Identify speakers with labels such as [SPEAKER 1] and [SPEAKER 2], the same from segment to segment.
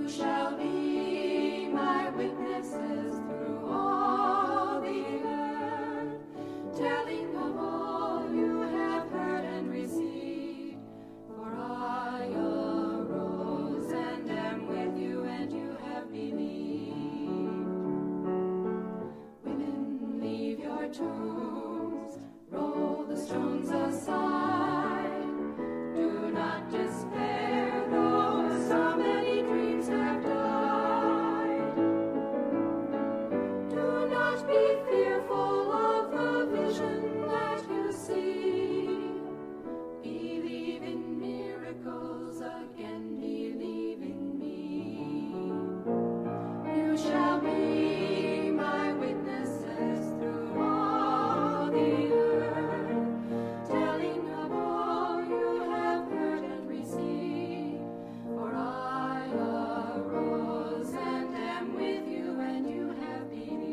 [SPEAKER 1] shall be my witnesses through all the earth, telling of all you have heard and received. For I arose and am with you, and you have believed. Women, leave your tombs, roll the stones aside. Do not despair, though so many dreams have died. Do not be fearful of the vision that you see. Believe in miracles again, believe in me. You shall be my witnesses through all the earth, telling of all you have heard and received. For I arose and am with you, and you have believed.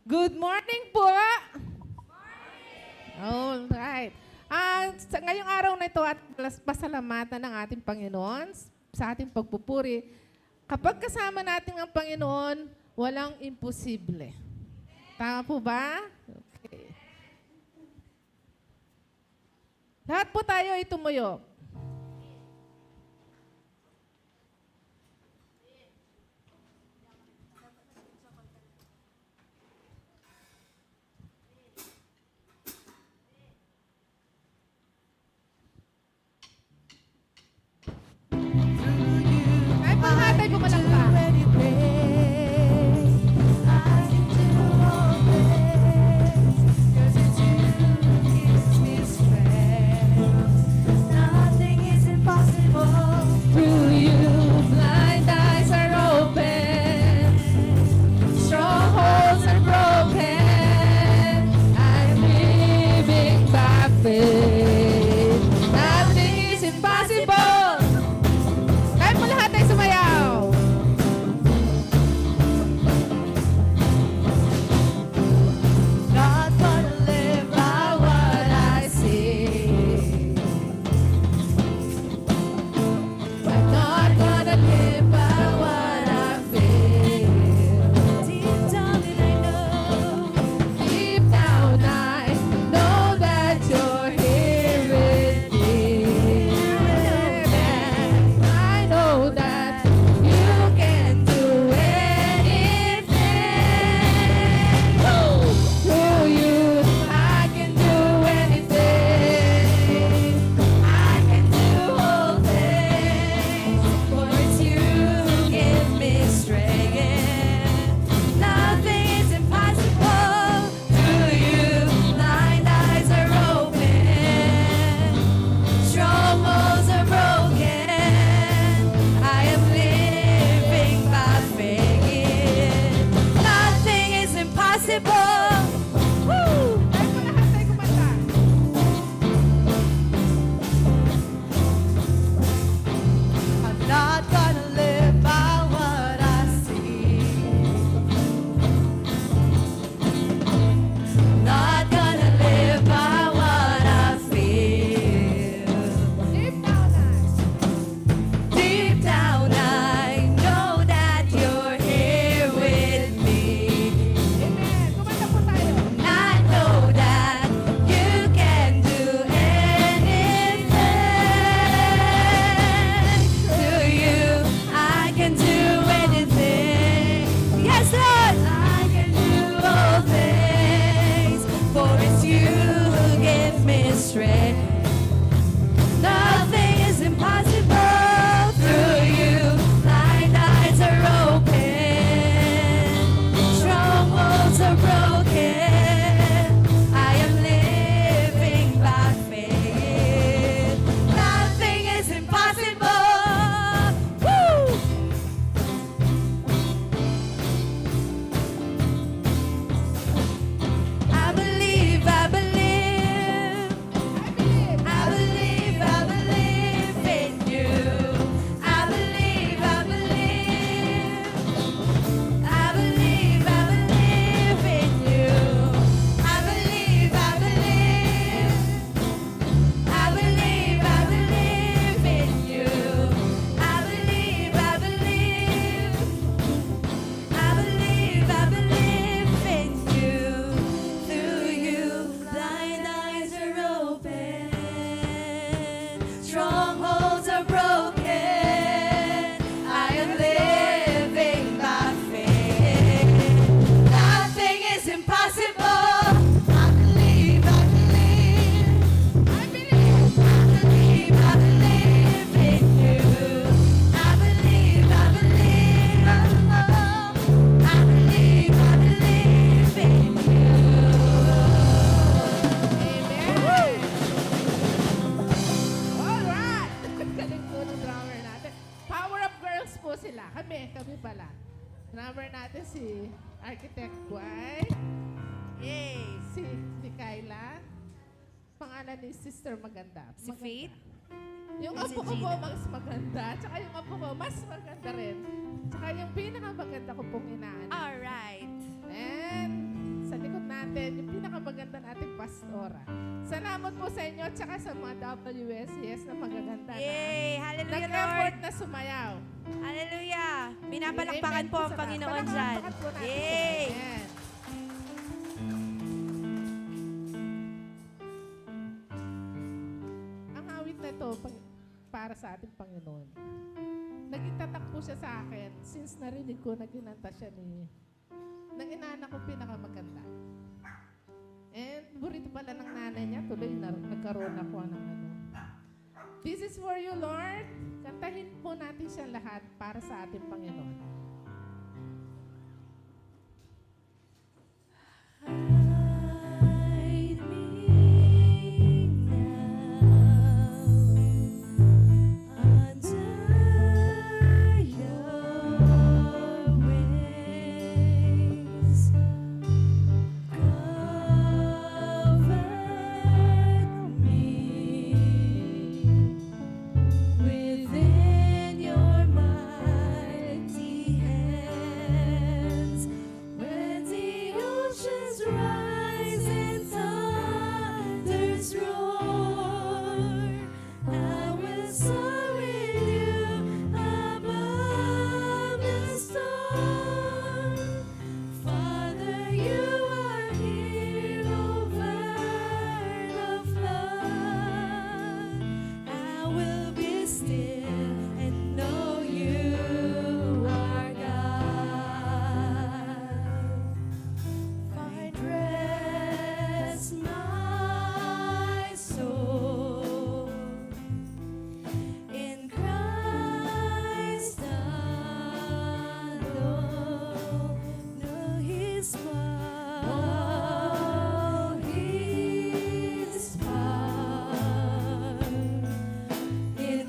[SPEAKER 2] Good morning po! All right. Sa ngayong araw na ito at pasalamatan ng ating Panginoon sa ating pagpupuri, kapag kasama natin ang Panginoon, walang imposible. Tama po ba? Okay. Lahat po tayo ay tumuyo. Ay, panghatay ko malang pa.
[SPEAKER 3] Not
[SPEAKER 1] I'm living by faith. Nothing is impossible. I believe, I believe. I believe, I believe, I believe in you. I believe, I believe, I believe, I believe in you.
[SPEAKER 2] Amen! Alright! Galing po ng drummer natin. Power Up Girls po sila. Kami pala. Drummer natin si Architect Guay.
[SPEAKER 3] Yay!
[SPEAKER 2] Si Kyla. Pangalan ni Sister Maganda.
[SPEAKER 3] Si Faith?
[SPEAKER 2] Yung
[SPEAKER 3] Si
[SPEAKER 2] apo ko po
[SPEAKER 3] Gina.
[SPEAKER 2] mas maganda. Tsaka yung apo ko mas maganda rin. Tsaka yung pinakamaganda ko pong inaanak.
[SPEAKER 3] Alright.
[SPEAKER 2] And sa likod natin, yung pinakamaganda nating pastora. Salamat po sa inyo tsaka sa mga WSCS na magaganda na.
[SPEAKER 3] Yay! Hallelujah,
[SPEAKER 2] Nag-effort
[SPEAKER 3] Lord!
[SPEAKER 2] na sumayaw.
[SPEAKER 3] Hallelujah! Pinapalakpakan
[SPEAKER 2] Amen
[SPEAKER 3] po ang
[SPEAKER 2] sa lahat.
[SPEAKER 3] Panginoon dyan.
[SPEAKER 2] Palakpakan po natin.
[SPEAKER 3] Yay!
[SPEAKER 2] Amen. Ang awit na ito para sa ating Panginoon. Naging tatak po siya sa akin since narinig ko na ginanta siya ng inaanak ko pinakamaganda. And burito pala ng nanay niya, tuloy nagkaroon ako ng ano. This is for you, Lord. Kantahin po natin siya lahat para sa ating Panginoon.
[SPEAKER 1] Hide me now under your wings. Cover me within your mighty hands. When the oceans rise and thunders roar, I will soar with you above the storm. Father, you are here over the flood. I will be still and know you are God. Find rest, my soul, in Christ alone. Know His power, His power, in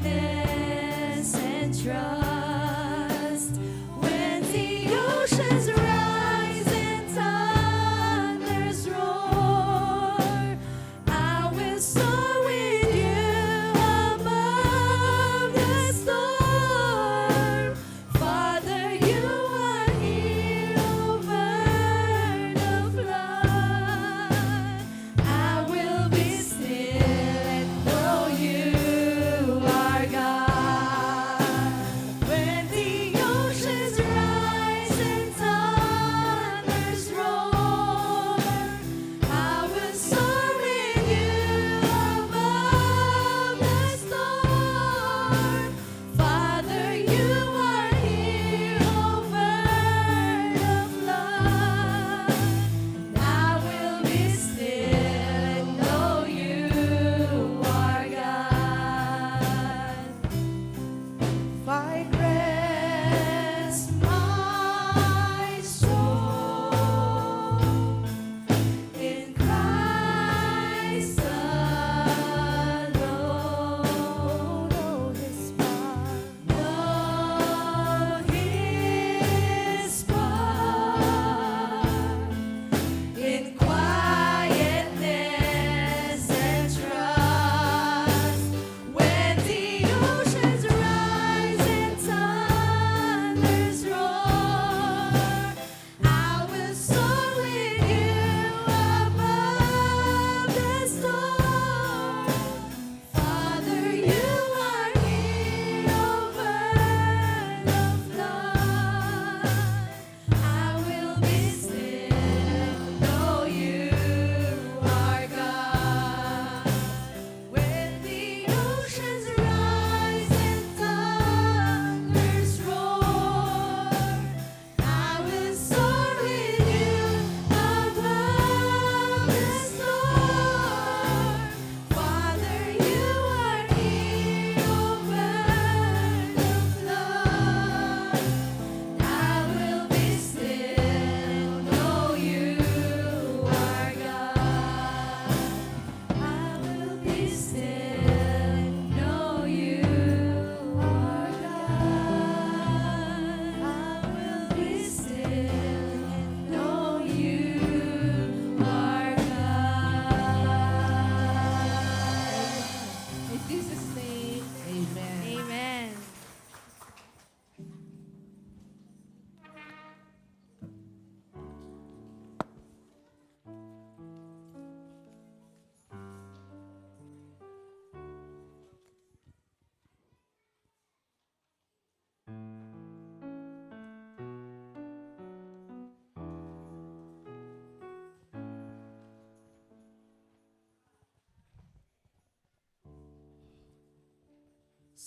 [SPEAKER 1] quietness and trust. When the oceans rise and thunders roar, I will soar with you above the storm. Father, you are here over the flood. I will be still and know you are God.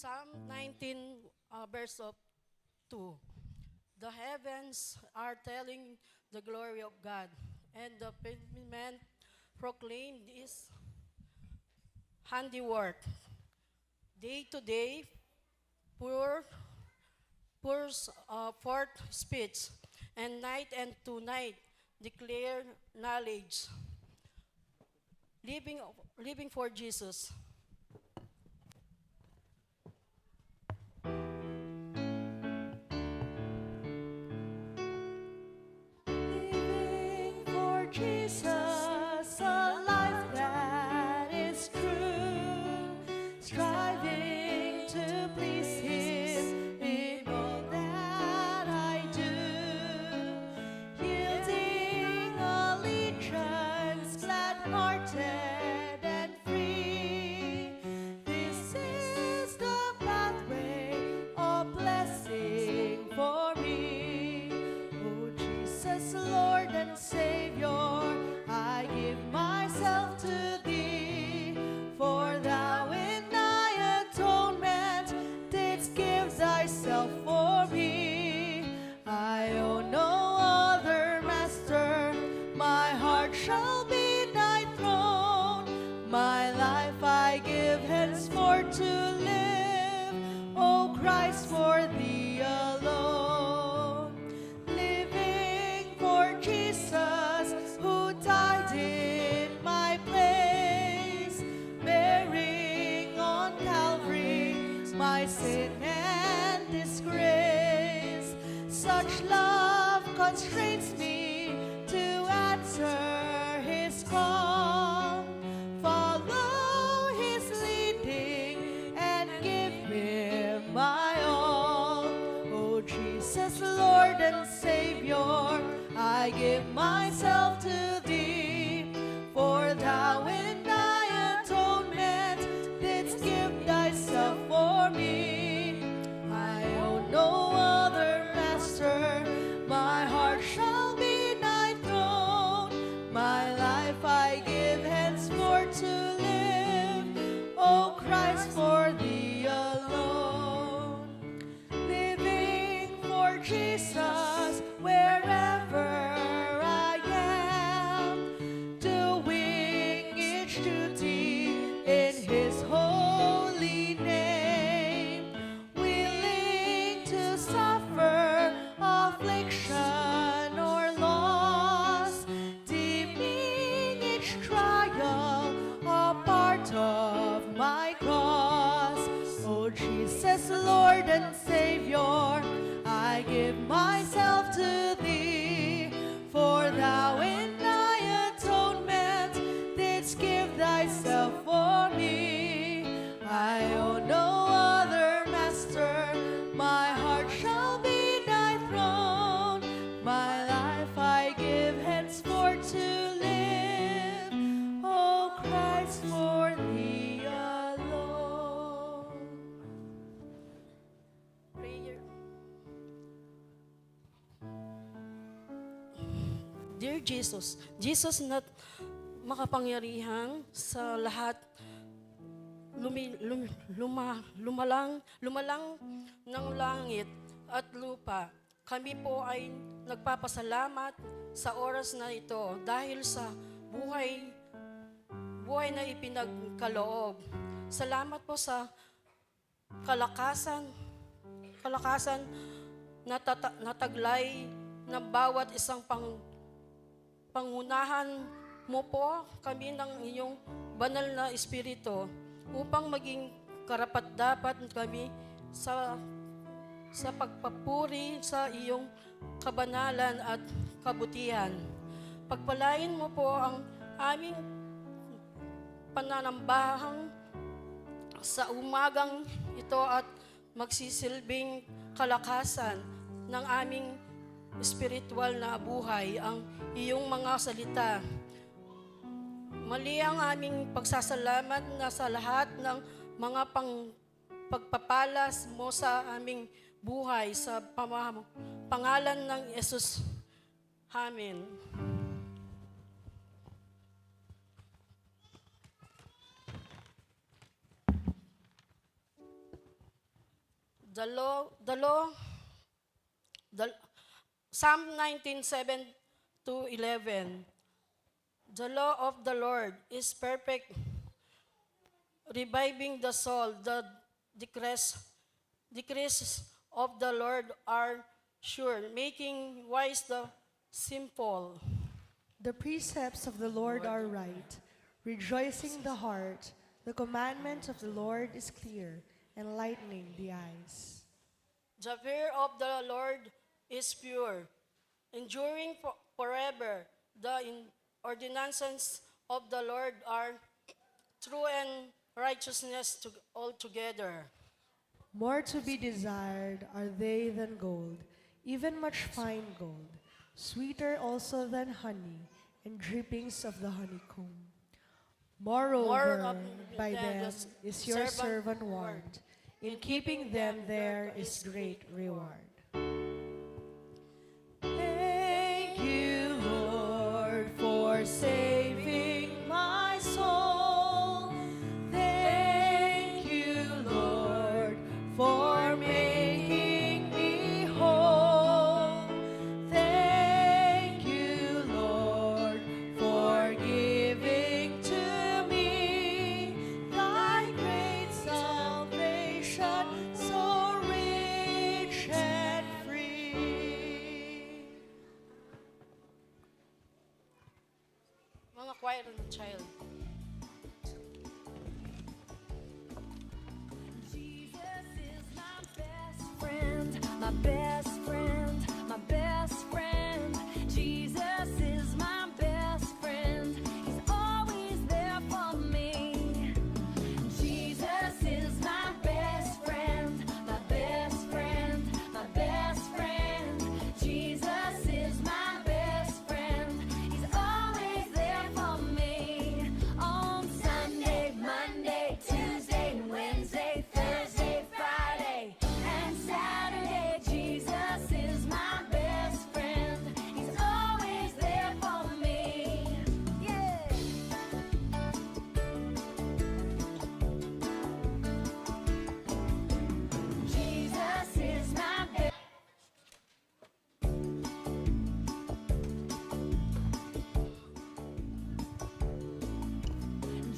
[SPEAKER 4] Psalm 19, verse of 2. The heavens are telling the glory of God, and the firmament proclaim His handiwork. Day to day, pour, pours forth speech, and to night declare knowledge. Living for Jesus.
[SPEAKER 5] Living for Jesus, a life that is true, striving to please Him in all that I do, yielding allegiance, glad-hearted and free. This is the pathway of blessing for me. Oh Jesus, Lord and Savior, I give myself to Thee. For Thou in Thy atonement didst give Thyself for me. I own no other master, my heart shall be Thy throne. My life I give henceforth to live, O Christ, for Thee alone. Living for Jesus, who died in my place, bearing on Calvary my sin and disgrace. Such love constrains me to answer His call, follow His leading, and give Him my all. Oh Jesus, Lord and Savior, I give myself to Thee. For Thou in Thy atonement didst give Thyself for me. I own no other master, my heart shall be Thy throne. My life I give henceforth to live, O Christ, for Thee alone. Living for Jesus wherever I am, doing each duty in His holy name, willing to suffer affliction or loss, deeming each trial a part of my cross. Oh Jesus, Lord and Savior, I give myself to Thee. For Thou in Thy atonement didst give Thyself for me. I own no other master, my heart shall be Thy throne. My life I give henceforth to live, O Christ, for Thee alone.
[SPEAKER 4] Prayer. Dear Jesus, Jesus na makapangyarihan sa lahat, lumalang ng langit at lupa. Kami po ay nagpapasalamat sa oras na ito dahil sa buhay na ipinagkaloob. Salamat po sa kalakasan na taglay ng bawat isang pangunahan mo po kami ng iyong banal na espiritu upang maging karapat-dapat kami sa pagpapuri sa iyong kabanalan at kabutihan. Pagpalain mo po ang aming pananambahang sa umagang ito at magsisilbing kalakasan ng aming espiritual na buhay ang iyong mga salita. Mali ang aming pagsasalamat na sa lahat ng mga pagpapalas mo sa aming buhay sa pangalan ng Yesus. Amen. the Psalm 19:7 to 11. The law of the Lord is perfect, reviving the soul. The decrees of the Lord are sure, making wise the simple.
[SPEAKER 5] The precepts of the Lord are right, rejoicing the heart. The commandment of the Lord is clear, enlightening the eyes.
[SPEAKER 4] The fear of the Lord is pure, enduring forever. The ordinances of the Lord are true and righteousness altogether.
[SPEAKER 5] More to be desired are they than gold, even much fine gold, sweeter also than honey and drippings of the honeycomb. Moreover, by them is your servant warned. In keeping them there is great reward. Thank you, Lord, for saving my soul. Thank you, Lord, for making me whole. Thank you, Lord, for giving to me thy great salvation, so rich and free.
[SPEAKER 4] Mga choir and child.
[SPEAKER 1] Jesus is my best friend, my best friend, my best friend. Jesus is my best friend. He's always there for me. Jesus is my best friend, my best friend, my best friend. Jesus is my best friend. He's always there for me. On Sunday, Monday, Tuesday, Wednesday, Thursday, Friday, and Saturday. Jesus is my best friend. He's always there for me. Yeah. Jesus is my best.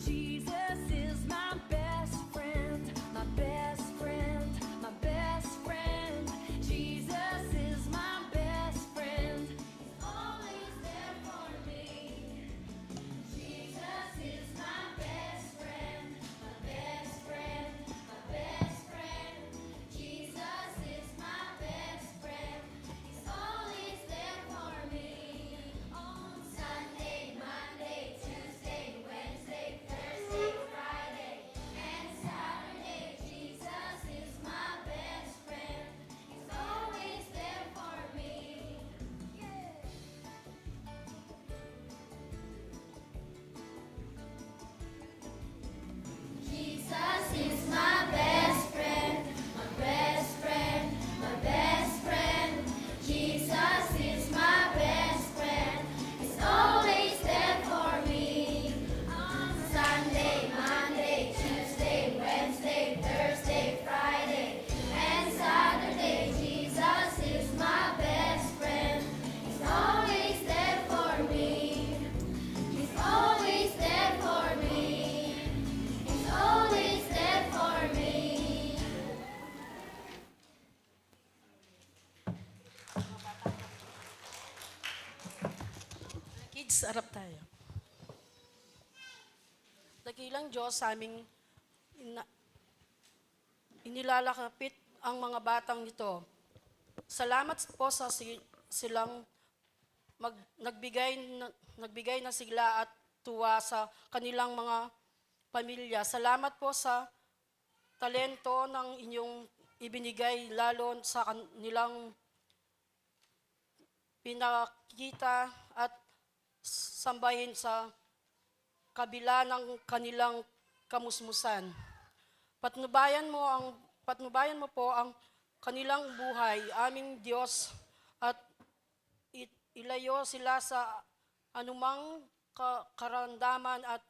[SPEAKER 1] Jesus is my best friend, my best friend, my best friend. Jesus is my best friend. He's always there for me. Jesus is my best friend, my best friend, my best friend. Jesus is my best friend. He's always there for me. On Sunday, Monday, Tuesday, Wednesday, Thursday, Friday, and Saturday. Jesus is my best friend. He's always there for me. Yeah. Jesus is my best friend, my best friend, my best friend. Jesus is my best friend. He's always there for me. On Sunday, Monday, Tuesday, Wednesday, Thursday, Friday, and Saturday. Jesus is my best friend. He's always there for me. He's always there for me. He's always there for me.
[SPEAKER 4] Kids, arap tayo. Dakilang Diyos sa aming inilalakapit ang mga batang ito. Salamat po sa silang nagbigay na sigla at tuwa sa kanilang mga pamilya. Salamat po sa talento ng inyong ibinigay, lalo sa kanilang pinakita at sambahin sa kabila ng kanilang kamusmusan. Patnubayan mo po ang kanilang buhay, aming Diyos, at ilayo sila sa anumang karandaman at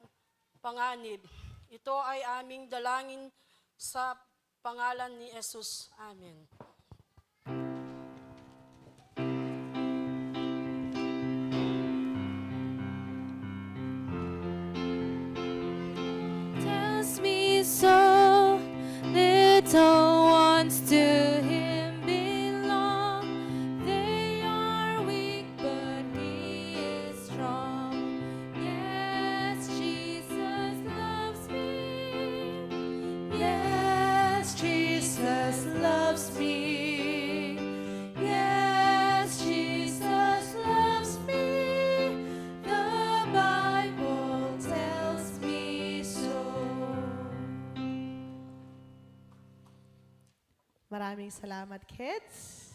[SPEAKER 4] panganib. Ito ay aming dalangin sa pangalan ni Jesus. Amen.
[SPEAKER 1] Tells me so, little ones to him belong. They are weak, but he is strong. Yes, Jesus loves me. Yes, Jesus loves me. Yes, Jesus loves me. The Bible tells me so.
[SPEAKER 5] Maraming salamat, kids.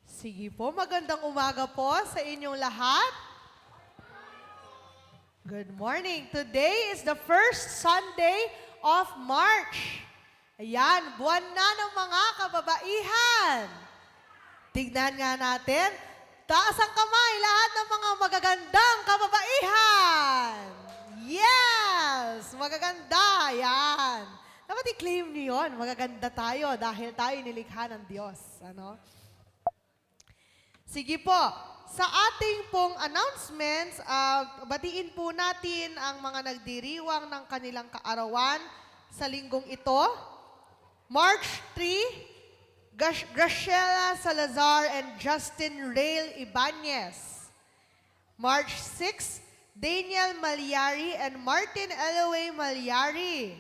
[SPEAKER 5] Sige po, magandang umaga po sa inyong lahat. Good morning. Today is the first Sunday of March. Ayan, buwan na ng mga kababaihan. Tignan nga natin. Taas ang kamay, lahat ng mga magagandang kababaihan. Yes! Magaganda. Yan. Dapat i-claim niyo yun. Magaganda tayo dahil tayo nilikha ng Diyos. Ano? Sige po. Sa ating pong announcements, batiin po natin ang mga nagdiriwang ng kanilang kaarawan sa linggong ito. March 3, Graciela Salazar and Justin Rail Ibanez. March 6, Daniel Malyari and Martin Elway Malyari.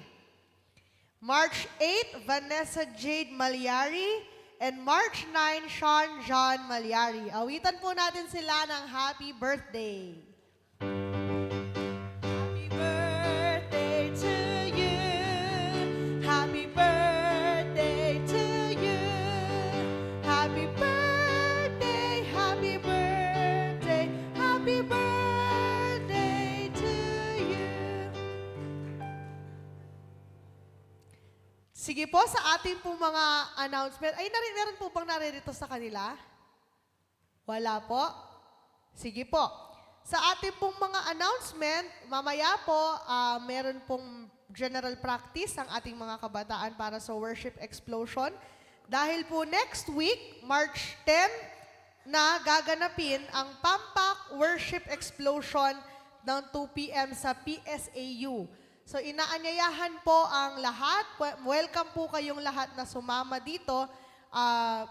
[SPEAKER 5] March 8, Vanessa Jade Malyari. And March 9, Sean John Malyari. Awitan po natin sila ng happy birthday. Happy birthday to you. Happy birthday to you. Happy birthday, happy birthday, happy birthday to you. Sige po, sa ating pong mga announcement, ay meron po bang naririto sa kanila? Wala po? Sige po. Sa ating pong mga announcement, mamaya po, meron pong general practice ang ating mga kabataan para sa Worship Explosion. Dahil po next week, March 10, na gaganapin ang Pampak Worship Explosion ng 2 p.m. sa PSAU. So inaanyayahan po ang lahat. Welcome po kayong lahat na sumama dito.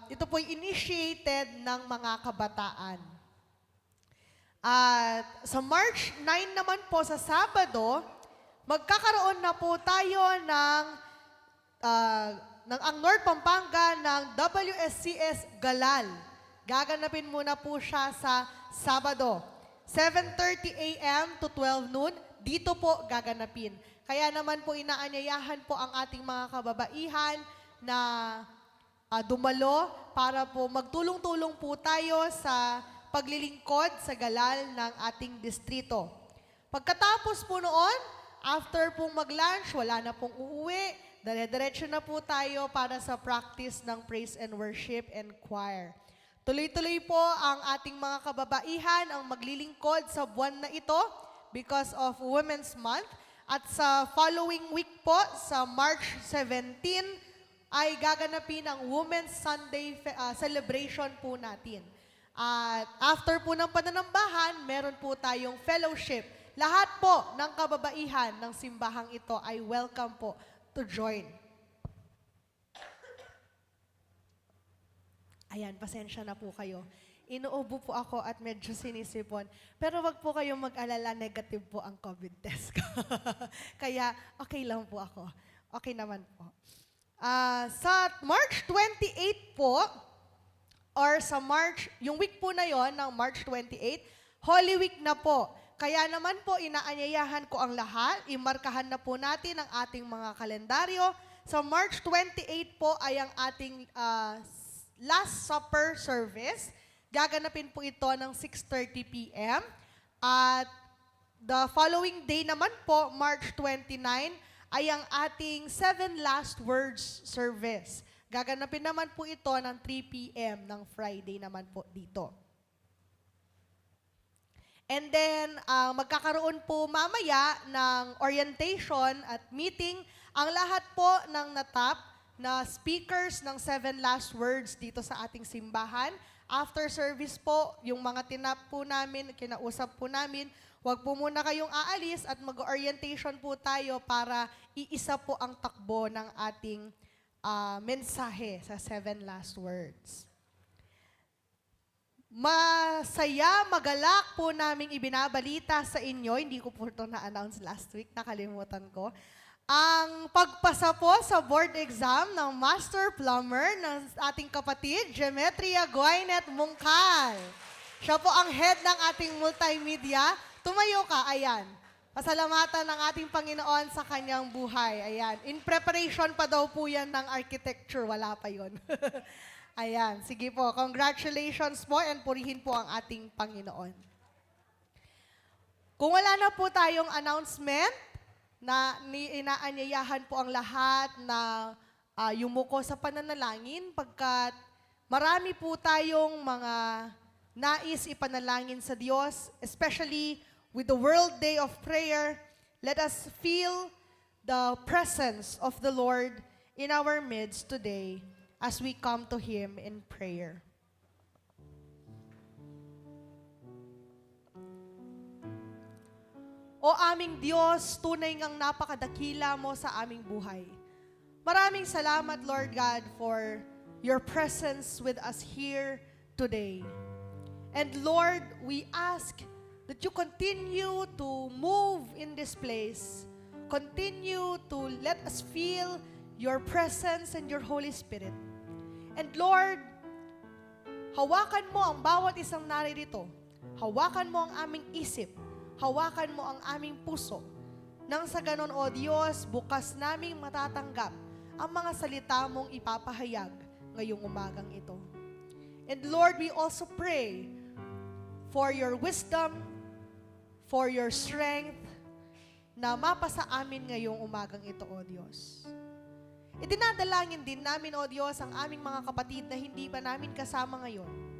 [SPEAKER 5] Ito po initiated ng mga kabataan. At sa March 9 naman po sa Sabado, magkakaroon na po tayo ng ang North Pampanga ng WSCS Galal. Gaganapin muna po siya sa Sabado. 7:30 a.m. to 12 noon. Dito po gaganapin. Kaya naman po inaanyayahan po ang ating mga kababaihan na dumalo para po magtulong-tulong po tayo sa paglilingkod sa galal ng ating distrito. Pagkatapos po noon, after pong mag-lunch, wala na pong uuwi, dire-diretso na po tayo para sa practice ng praise and worship and choir. Tuloy-tuloy po ang ating mga kababaihan ang maglilingkod sa buwan na ito because of Women's Month. At sa following week po, sa March 17, ay gaganapin ang Women's Sunday celebration po natin. At after po ng pananambahan, meron po tayong fellowship. Lahat po ng kababaihan ng simbahang ito ay welcome po to join. Ayan, pasensya na po kayo. Inuubo po ako at medyo sinisipon. Pero wag po kayong mag-alala, negative po ang COVID test ko. Kaya okay lang po ako. Okay naman po. Sa March 28 po, or sa March, yung week po na yon ng March 28, Holy Week na po. Kaya naman po, inaanyayahan ko ang lahat. Imarkahan na po natin ang ating mga kalendaryo. Sa March 28 po ay ang ating Last Supper service. Gaganapin po ito ng 6:30 p.m. At the following day naman po, March 29, ay ang ating 7 Last Words service. Gaganapin naman po ito ng 3 p.m. ng Friday naman po dito. And then, magkakaroon po mamaya ng orientation at meeting ang lahat po ng natap na speakers ng 7 last words dito sa ating simbahan. After service po, yung mga tinap po namin, kinausap po namin, huwag po muna kayong aalis at mag-orientation po tayo para iisa po ang takbo ng ating mensahe sa 7 last words. Masaya, magalak po naming ibinabalita sa inyo, hindi ko po ito na-announce last week, nakalimutan ko, ang pagpasa po sa board exam ng Master Plumber ng ating kapatid, Gemetria Guaynet Mungkal. Siya po ang head ng ating multimedia. Tumayo ka, ayan. Pasalamatan ng ating Panginoon sa kanyang buhay. Ayan. In preparation pa daw po yan ng architecture, wala pa yon. Ayan, sige po. Congratulations po and purihin po ang ating Panginoon. Kung wala na po tayong announcement, na inaanyayahan po ang lahat na yumuko sa pananalangin pagkat marami po tayong mga nais ipanalangin sa Diyos, especially with the World Day of Prayer. Let us feel the presence of the Lord in our midst today as we come to Him in prayer. O aming Diyos, tunay ngang napakadakila mo sa aming buhay. Maraming salamat, Lord God, for your presence with us here today. And Lord, we ask that you continue to move in this place. Continue to let us feel your presence and your Holy Spirit. And Lord, hawakan mo ang bawat isang naririto. Hawakan mo ang aming isip. Hawakan mo ang aming puso. Nang sa ganon, O Diyos, bukas naming matatanggap ang mga salita mong ipapahayag ngayong umagang ito. And Lord, we also pray for your wisdom, for your strength, na mapasa amin ngayong umagang ito, O Diyos. Idinadalangin din namin, O Diyos, ang aming mga kapatid na hindi pa namin kasama ngayon.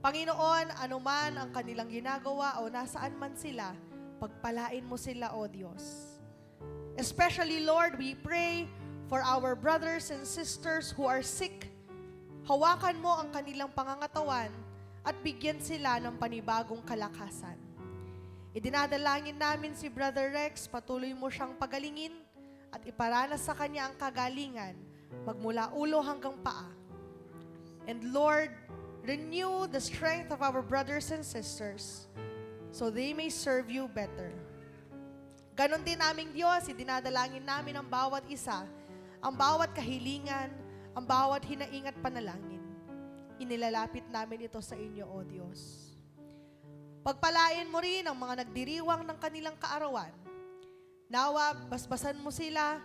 [SPEAKER 5] Panginoon, anuman ang kanilang ginagawa o nasaan man sila, pagpalain mo sila, O Diyos. Especially, Lord, we pray for our brothers and sisters who are sick. Hawakan mo ang kanilang pangangatawan at bigyan sila ng panibagong kalakasan. Idinadalangin namin si Brother Rex, patuloy mo siyang pagalingin at iparanas sa kanya ang kagalingan magmula ulo hanggang paa. And Lord, renew the strength of our brothers and sisters so they may serve you better. Ganon din naming Diyos, idinadalangin namin ang bawat isa, ang bawat kahilingan, ang bawat hinaing at panalangin. Inilalapit namin ito sa inyo, O Diyos. Pagpalain mo rin ang mga nagdiriwang ng kanilang kaarawan. Nawa, basbasan mo sila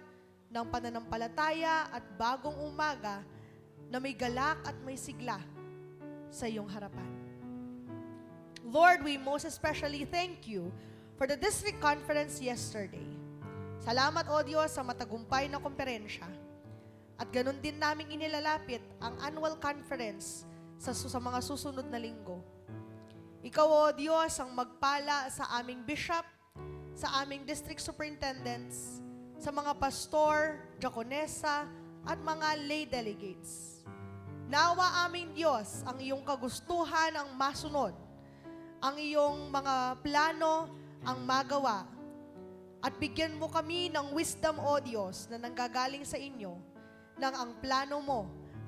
[SPEAKER 5] ng pananampalataya at bagong umaga na may galak at may sigla sa iyong harapan. Lord, we most especially thank you for the district conference yesterday. Salamat, O Diyos, sa matagumpay na komperensya. At ganun din naming inilalapit ang annual conference sa mga susunod na linggo. Ikaw, O Diyos, ang magpala sa aming bishop, sa aming district superintendents, sa mga pastor, diakonesa, at mga lay delegates. Nawa aming Diyos, ang iyong kagustuhan ang masunod, ang iyong mga plano ang magawa, at bigyan mo kami ng wisdom, O Diyos, na nanggagaling sa inyo, nang ang plano mo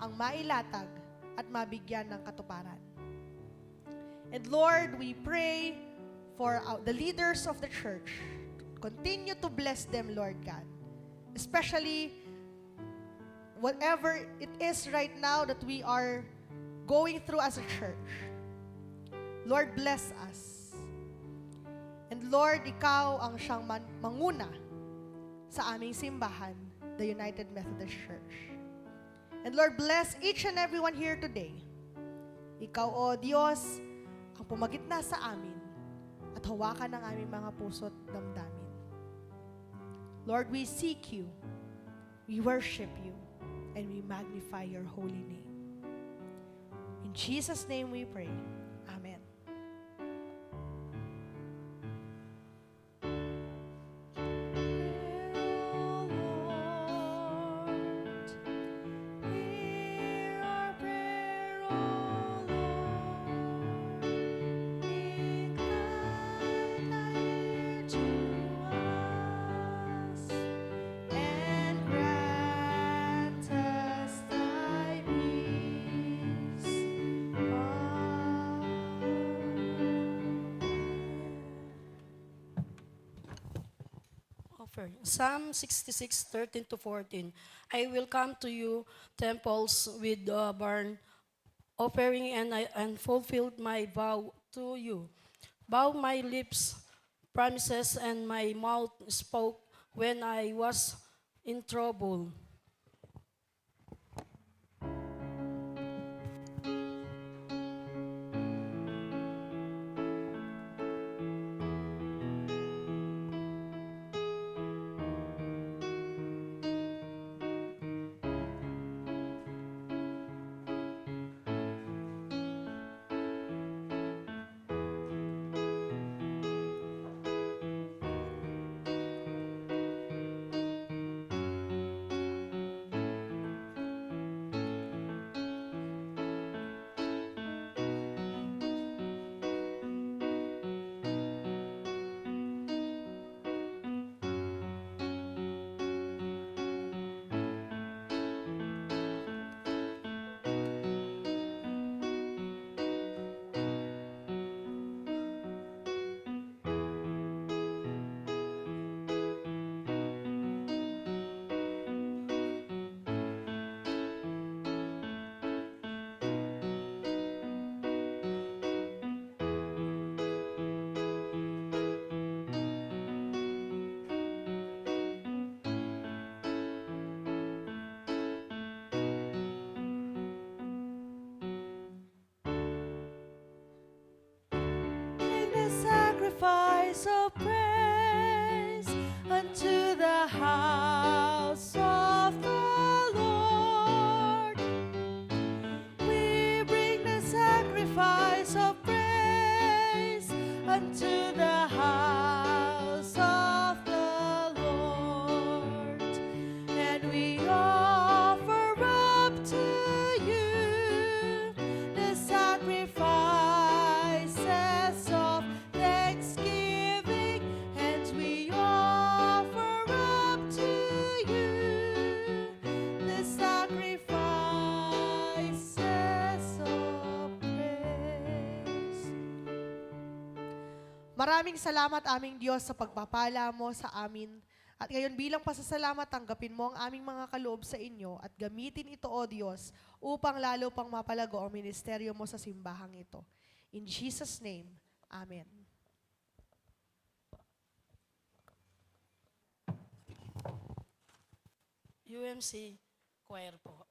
[SPEAKER 5] ang mailatag at mabigyan ng katuparan. And Lord, we pray for the leaders of the church. Continue to bless them, Lord God. Especially whatever it is right now that we are going through as a church. Lord, bless us. And Lord, ikaw ang siyang manguna sa aming simbahan, the United Methodist Church. And Lord, bless each and everyone here today. Ikaw, O Diyos, ang pumagitna sa amin at hawakan ang aming mga puso't damdamin. Lord, we seek you, we worship you, and we magnify your holy name. In Jesus' name we pray. Amen.
[SPEAKER 4] Psalm 66:13-14. I will come to you, temples with burnt offering, and fulfilled my vow to you. Bow my lips, promises, and my mouth spoke when I was in trouble.
[SPEAKER 5] Bring the sacrifice of praise unto the house of the Lord. We bring the sacrifice of praise unto the house of the Lord, and we offer up to you the sacrifices of thanksgiving, and we offer up to you the sacrifices of praise. Maraming salamat aming Diyos sa pagpapala mo sa amin. At ngayon bilang pasasalamat, tanggapin mo ang aming mga kaloob sa inyo at gamitin ito, O Diyos, upang lalo pang mapalago ang ministeryo mo sa simbahang ito. In Jesus' name, Amen.
[SPEAKER 4] UMC Choir po.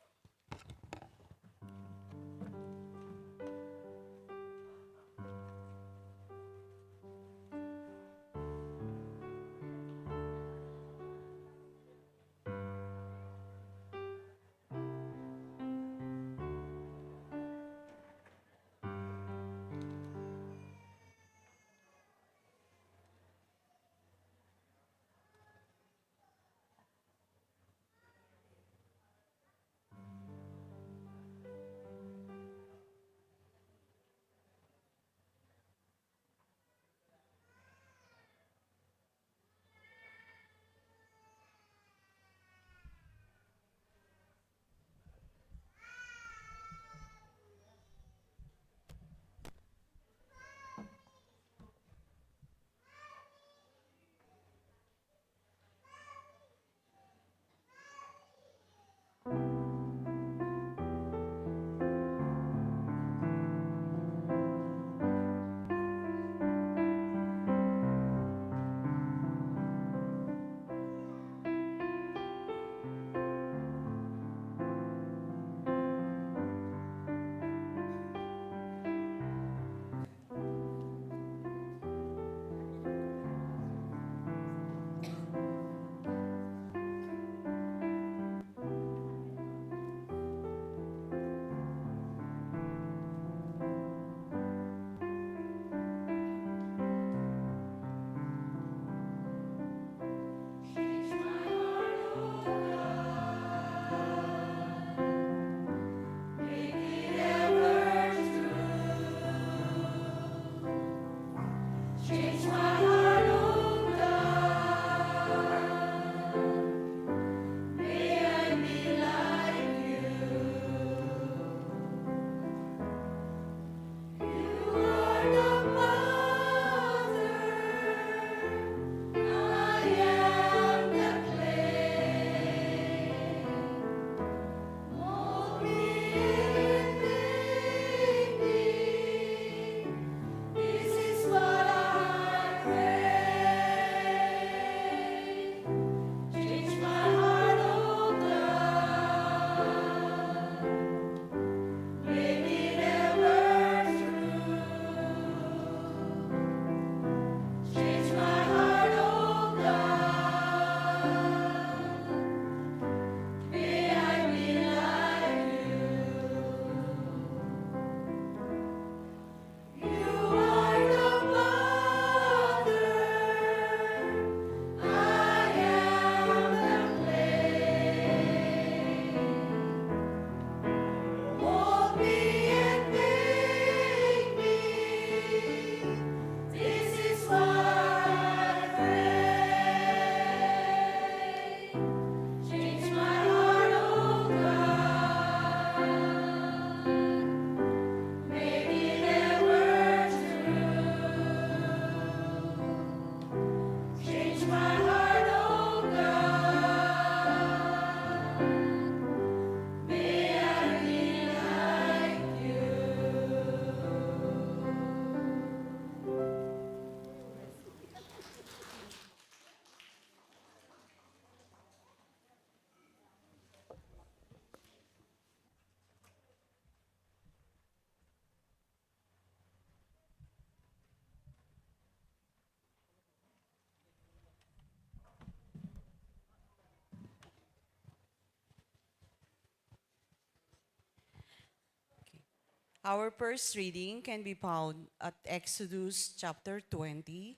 [SPEAKER 6] Our first reading can be found at Exodus chapter 20,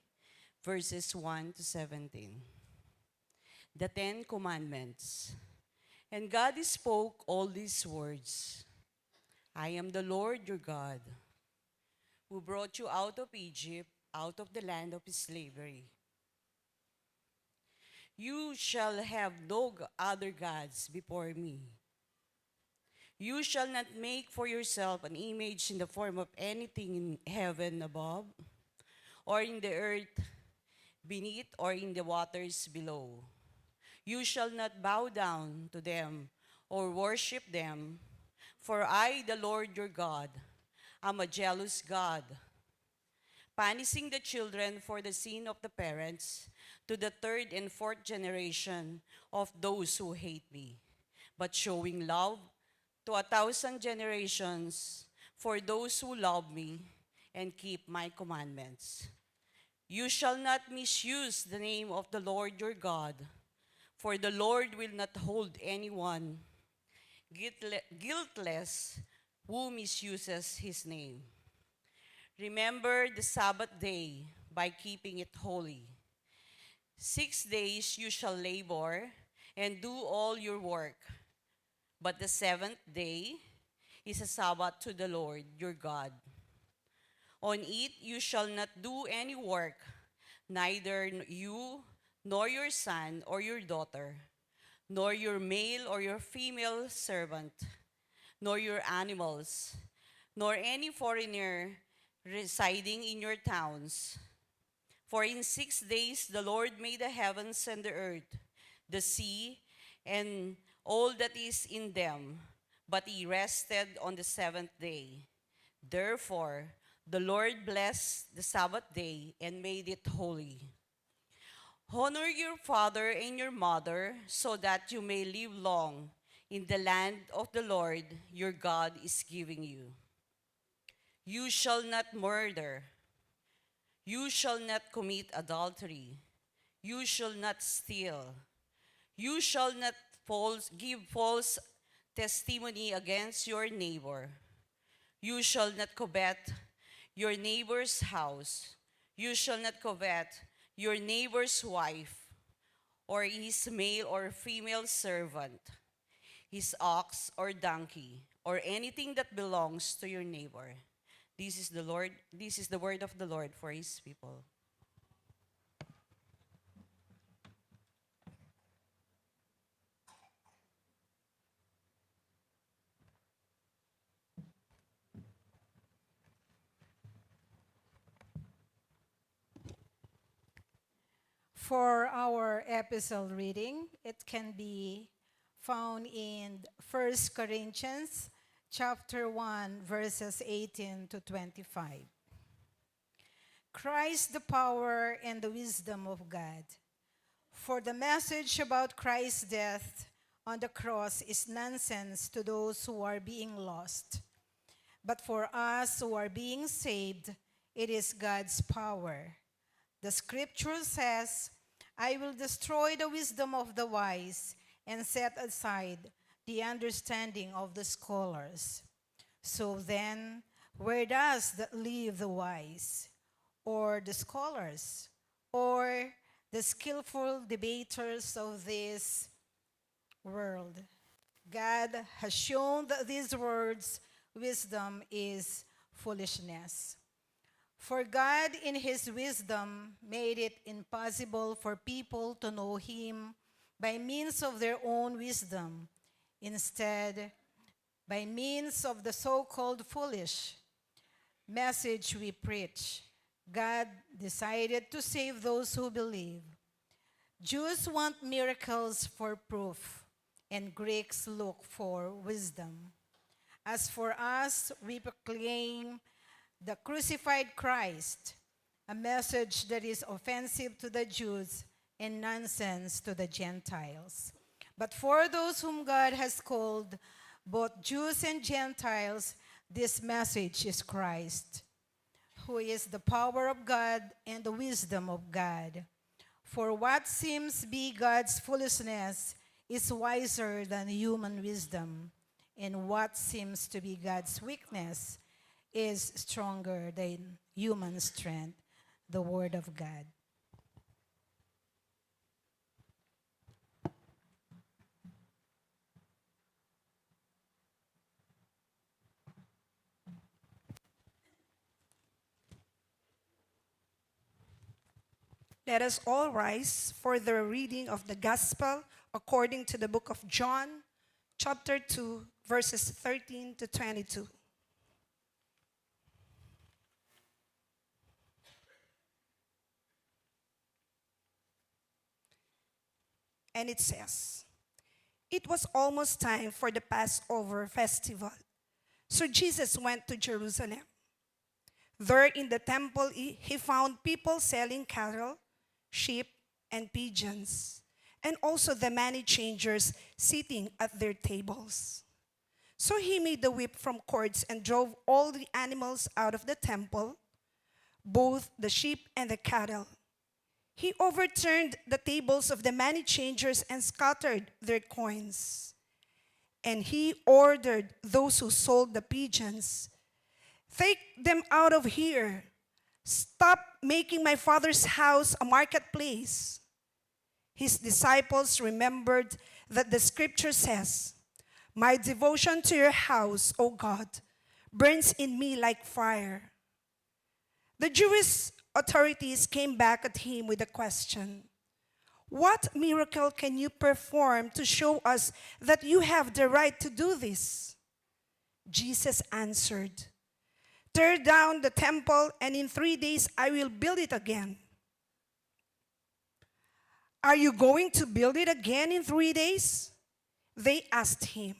[SPEAKER 6] verses 1 to 17. The Ten Commandments. And God spoke all these words. I am the Lord your God, who brought you out of Egypt, out of the land of slavery. You shall have no other gods before me. You shall not make for yourself an image in the form of anything in heaven above, or in the earth beneath, or in the waters below. You shall not bow down to them or worship them, for I, the Lord your God, am a jealous God, punishing the children for the sin of the parents to the third and fourth generation of those who hate me, but showing love to 1,000 generations for those who love me and keep my commandments. You shall not misuse the name of the Lord your God, for the Lord will not hold anyone guiltless who misuses his name. Remember the Sabbath day by keeping it holy. 6 days you shall labor and do all your work, but the seventh day is a Sabbath to the Lord your God. On it you shall not do any work, neither you nor your son or your daughter, nor your male or your female servant, nor your animals, nor any foreigner residing in your towns. For in 6 days the Lord made the heavens and the earth, the sea, and all that is in them, but he rested on the seventh day. Therefore, the Lord blessed the Sabbath day and made it holy. Honor your father and your mother, so that you may live long in the land of the Lord your God is giving you. You shall not murder. You shall not commit adultery. You shall not steal. You shall not give false testimony against your neighbor. You shall not covet your neighbor's house. You shall not covet your neighbor's wife, or his male or female servant, his ox or donkey, or anything that belongs to your neighbor. This is the word of the Lord for his people.
[SPEAKER 7] For our epistle reading, it can be found in 1 Corinthians chapter 1, verses 18 to 25. Christ, the power and the wisdom of God. For the message about Christ's death on the cross is nonsense to those who are being lost. But for us who are being saved, it is God's power. The scripture says, I will destroy the wisdom of the wise and set aside the understanding of the scholars. So then, where does that leave the wise, or the scholars, or the skillful debaters of this world? God has shown that these words, wisdom is foolishness. For God, in his wisdom, made it impossible for people to know him by means of their own wisdom. Instead, by means of the so-called foolish message we preach, God decided to save those who believe. Jews want miracles for proof, and Greeks look for wisdom. As for us, we proclaim the crucified Christ, a message that is offensive to the Jews and nonsense to the Gentiles. But for those whom God has called, both Jews and Gentiles, this message is Christ, who is the power of God and the wisdom of God. For what seems be God's foolishness is wiser than human wisdom, and what seems to be God's weakness is stronger than human strength, the Word of God. Let us all rise for the reading of the Gospel according to the book of John, chapter 2, verses 13 to 22. And it says, "It was almost time for the Passover festival. So Jesus went to Jerusalem. There in the temple, he found people selling cattle, sheep, and pigeons, and also the money changers sitting at their tables. So he made the whip from cords and drove all the animals out of the temple, both the sheep and the cattle. He overturned the tables of the money changers and scattered their coins. And he ordered those who sold the pigeons, 'Take them out of here. Stop making my Father's house a marketplace.' His disciples remembered that the scripture says, 'My devotion to your house, O God, burns in me like fire.' The Jewish authorities came back at him with a question, 'What miracle can you perform to show us that you have the right to do this?' Jesus answered, 'Tear down the temple, and in 3 days I will build it again.' 'Are you going to build it again in 3 days?' they asked him.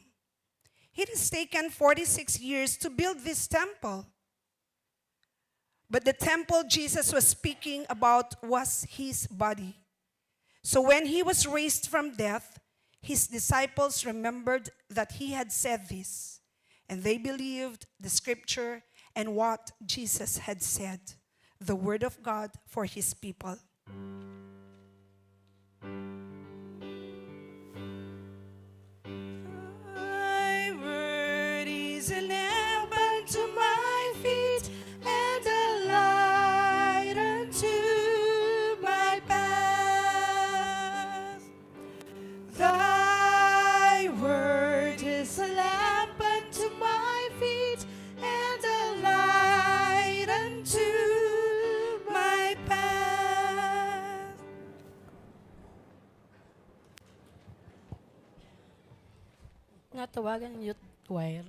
[SPEAKER 7] 'It has taken 46 years to build this temple.' But the temple Jesus was speaking about was his body. So when he was raised from death, his disciples remembered that he had said this, and they believed the scripture and what Jesus had said, the word of God for his people. Thy word is a lamp unto my feet and a light unto my path. Thy word is a lamp unto my feet and a light unto my path.
[SPEAKER 4] Natawagan yung youth choir.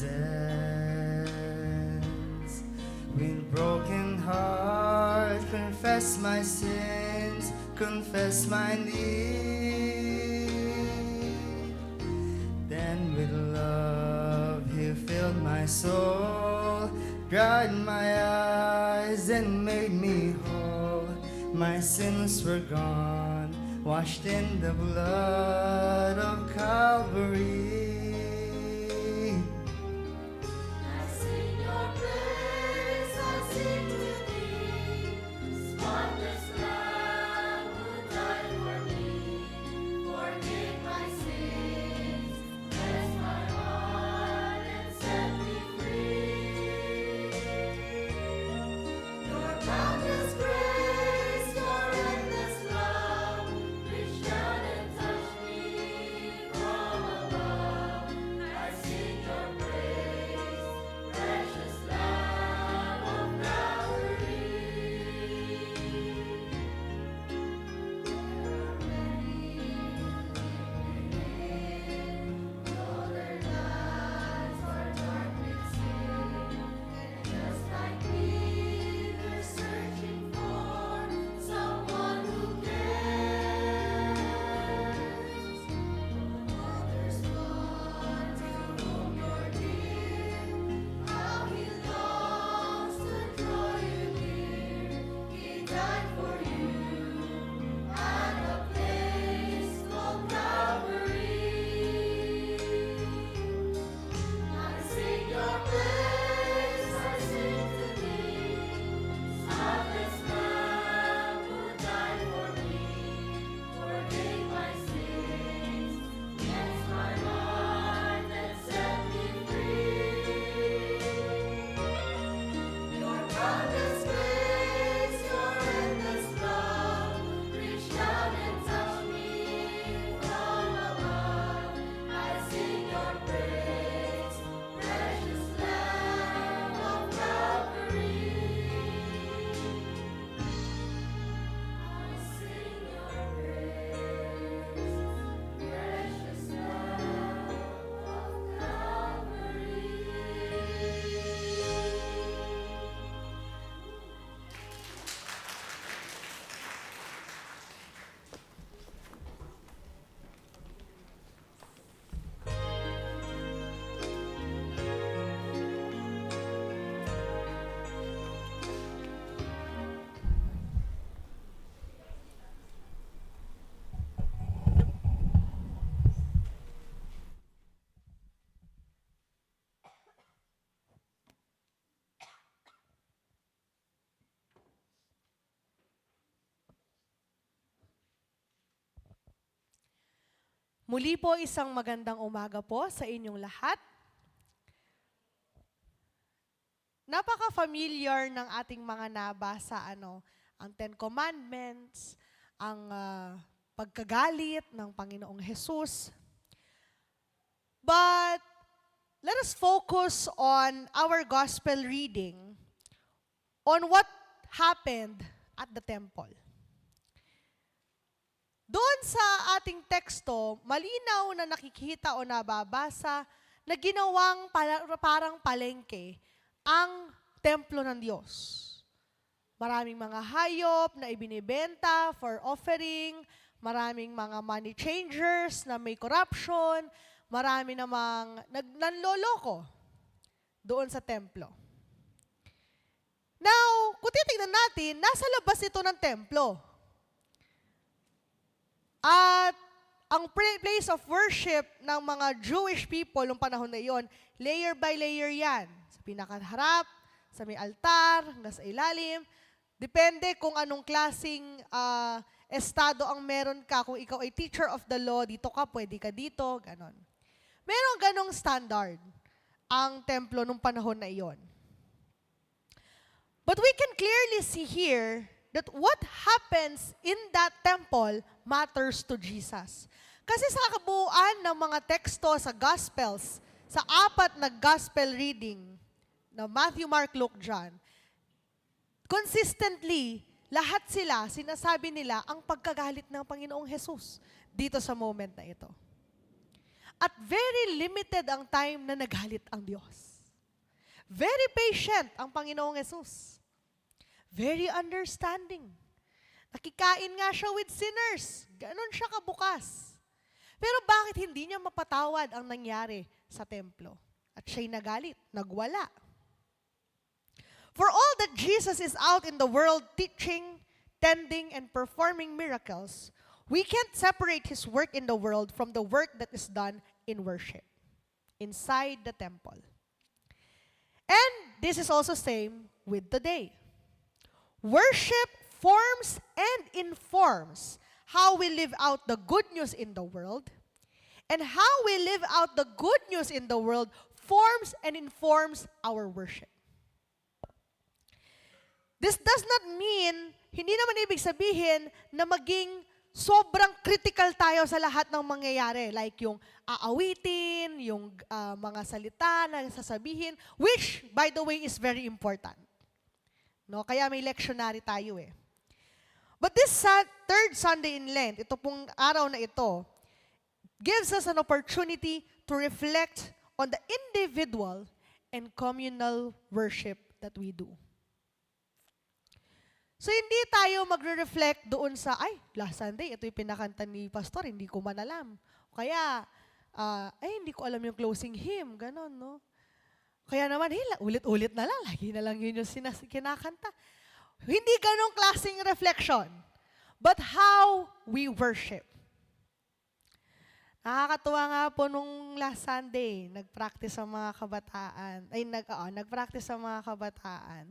[SPEAKER 8] presence. With broken heart, confess my sins, confess my need. Then with love He filled my soul, dried my eyes and made me whole. My sins were gone, washed in the blood of Calvary.
[SPEAKER 1] I sing your praise, I sing with thee, spotless Lamb who died for me, forgave my sins, cleansed my heart and set me free. Your boundless grace, your endless love, reached down and touched me from above. I sing your praise, precious Lamb of Calvary. Though their lives are dark with sin, and just like me, they're searching for someone who cares. Mother's born to whom you're dear, how He longs to draw you near. He died for you at a place called Calvary. I sing your praise, I sing to thee, spotless Lamb who died for me, forgave my sins, cleansed my heart and set me free. Your boundless grace, your endless love, reached down and touched me from above. I sing your praise, precious Lamb of Calvary. I sing your praise, precious Lamb of Calvary.
[SPEAKER 5] Muli po isang magandang umaga po sa inyong lahat. Napaka-familiar ng ating mga nabasa, ang Ten Commandments, ang pagkagalit ng Panginoong Jesus. But let us focus on our gospel reading on what happened at the temple. Doon sa ating teksto, malinaw na nakikita o nababasa na ginawang parang palengke ang templo ng Diyos. Maraming mga hayop na ibinibenta for offering, maraming mga money changers na may corruption, marami namang nanloloko doon sa templo. Now, kung titignan natin, nasa labas ito ng templo. At ang place of worship ng mga Jewish people noong panahon na iyon, layer by layer yan. Sa pinakaharap, sa may altar, hanggang sa ilalim. Depende kung anong klaseng estado ang meron ka. Kung ikaw ay teacher of the law, dito ka, pwede ka dito, ganon. Merong ganong standard ang templo noong panahon na iyon. But we can clearly see here that what happens in that temple matters to Jesus. Kasi sa kabuuan ng mga teksto sa Gospels, sa 4 na Gospel reading, na Matthew, Mark, Luke, John, consistently, lahat sila, sinasabi nila ang pagkagalit ng Panginoong Jesus dito sa moment na ito. At very limited ang time na nagalit ang Diyos. Very patient ang Panginoong Yesus. Very understanding. Nakikain nga siya with sinners. Ganon siya kabukas. Pero bakit hindi niya mapatawad ang nangyari sa templo? At siya'y nagalit, nagwala. For all that Jesus is out in the world teaching, tending, and performing miracles, we can't separate His work in the world from the work that is done in worship, inside the temple. And this is also same with today. Worship forms and informs how we live out the good news in the world, and how we live out the good news in the world forms and informs our worship. This does not mean, hindi naman ibig sabihin na maging sobrang critical tayo sa lahat ng mangyayari. Like yung aawitin, yung mga salita na sasabihin, which, by the way, is very important. No? Kaya may lectionary tayo eh. But this third Sunday in Lent, ito pong araw na ito, gives us an opportunity to reflect on the individual and communal worship that we do. So hindi tayo magre-reflect doon sa, last Sunday, ito yung pinakanta ni Pastor, hindi ko man alam. Kaya, hindi ko alam yung closing hymn, ganon, no? Kaya naman, ulit-ulit na lang, lagi na lang yun yung kinakanta. Hindi ganong klaseng reflection, but how we worship. Nakakatuwa nga po nung last Sunday, nag-practice ang mga kabataan, nag-practice ang mga kabataan.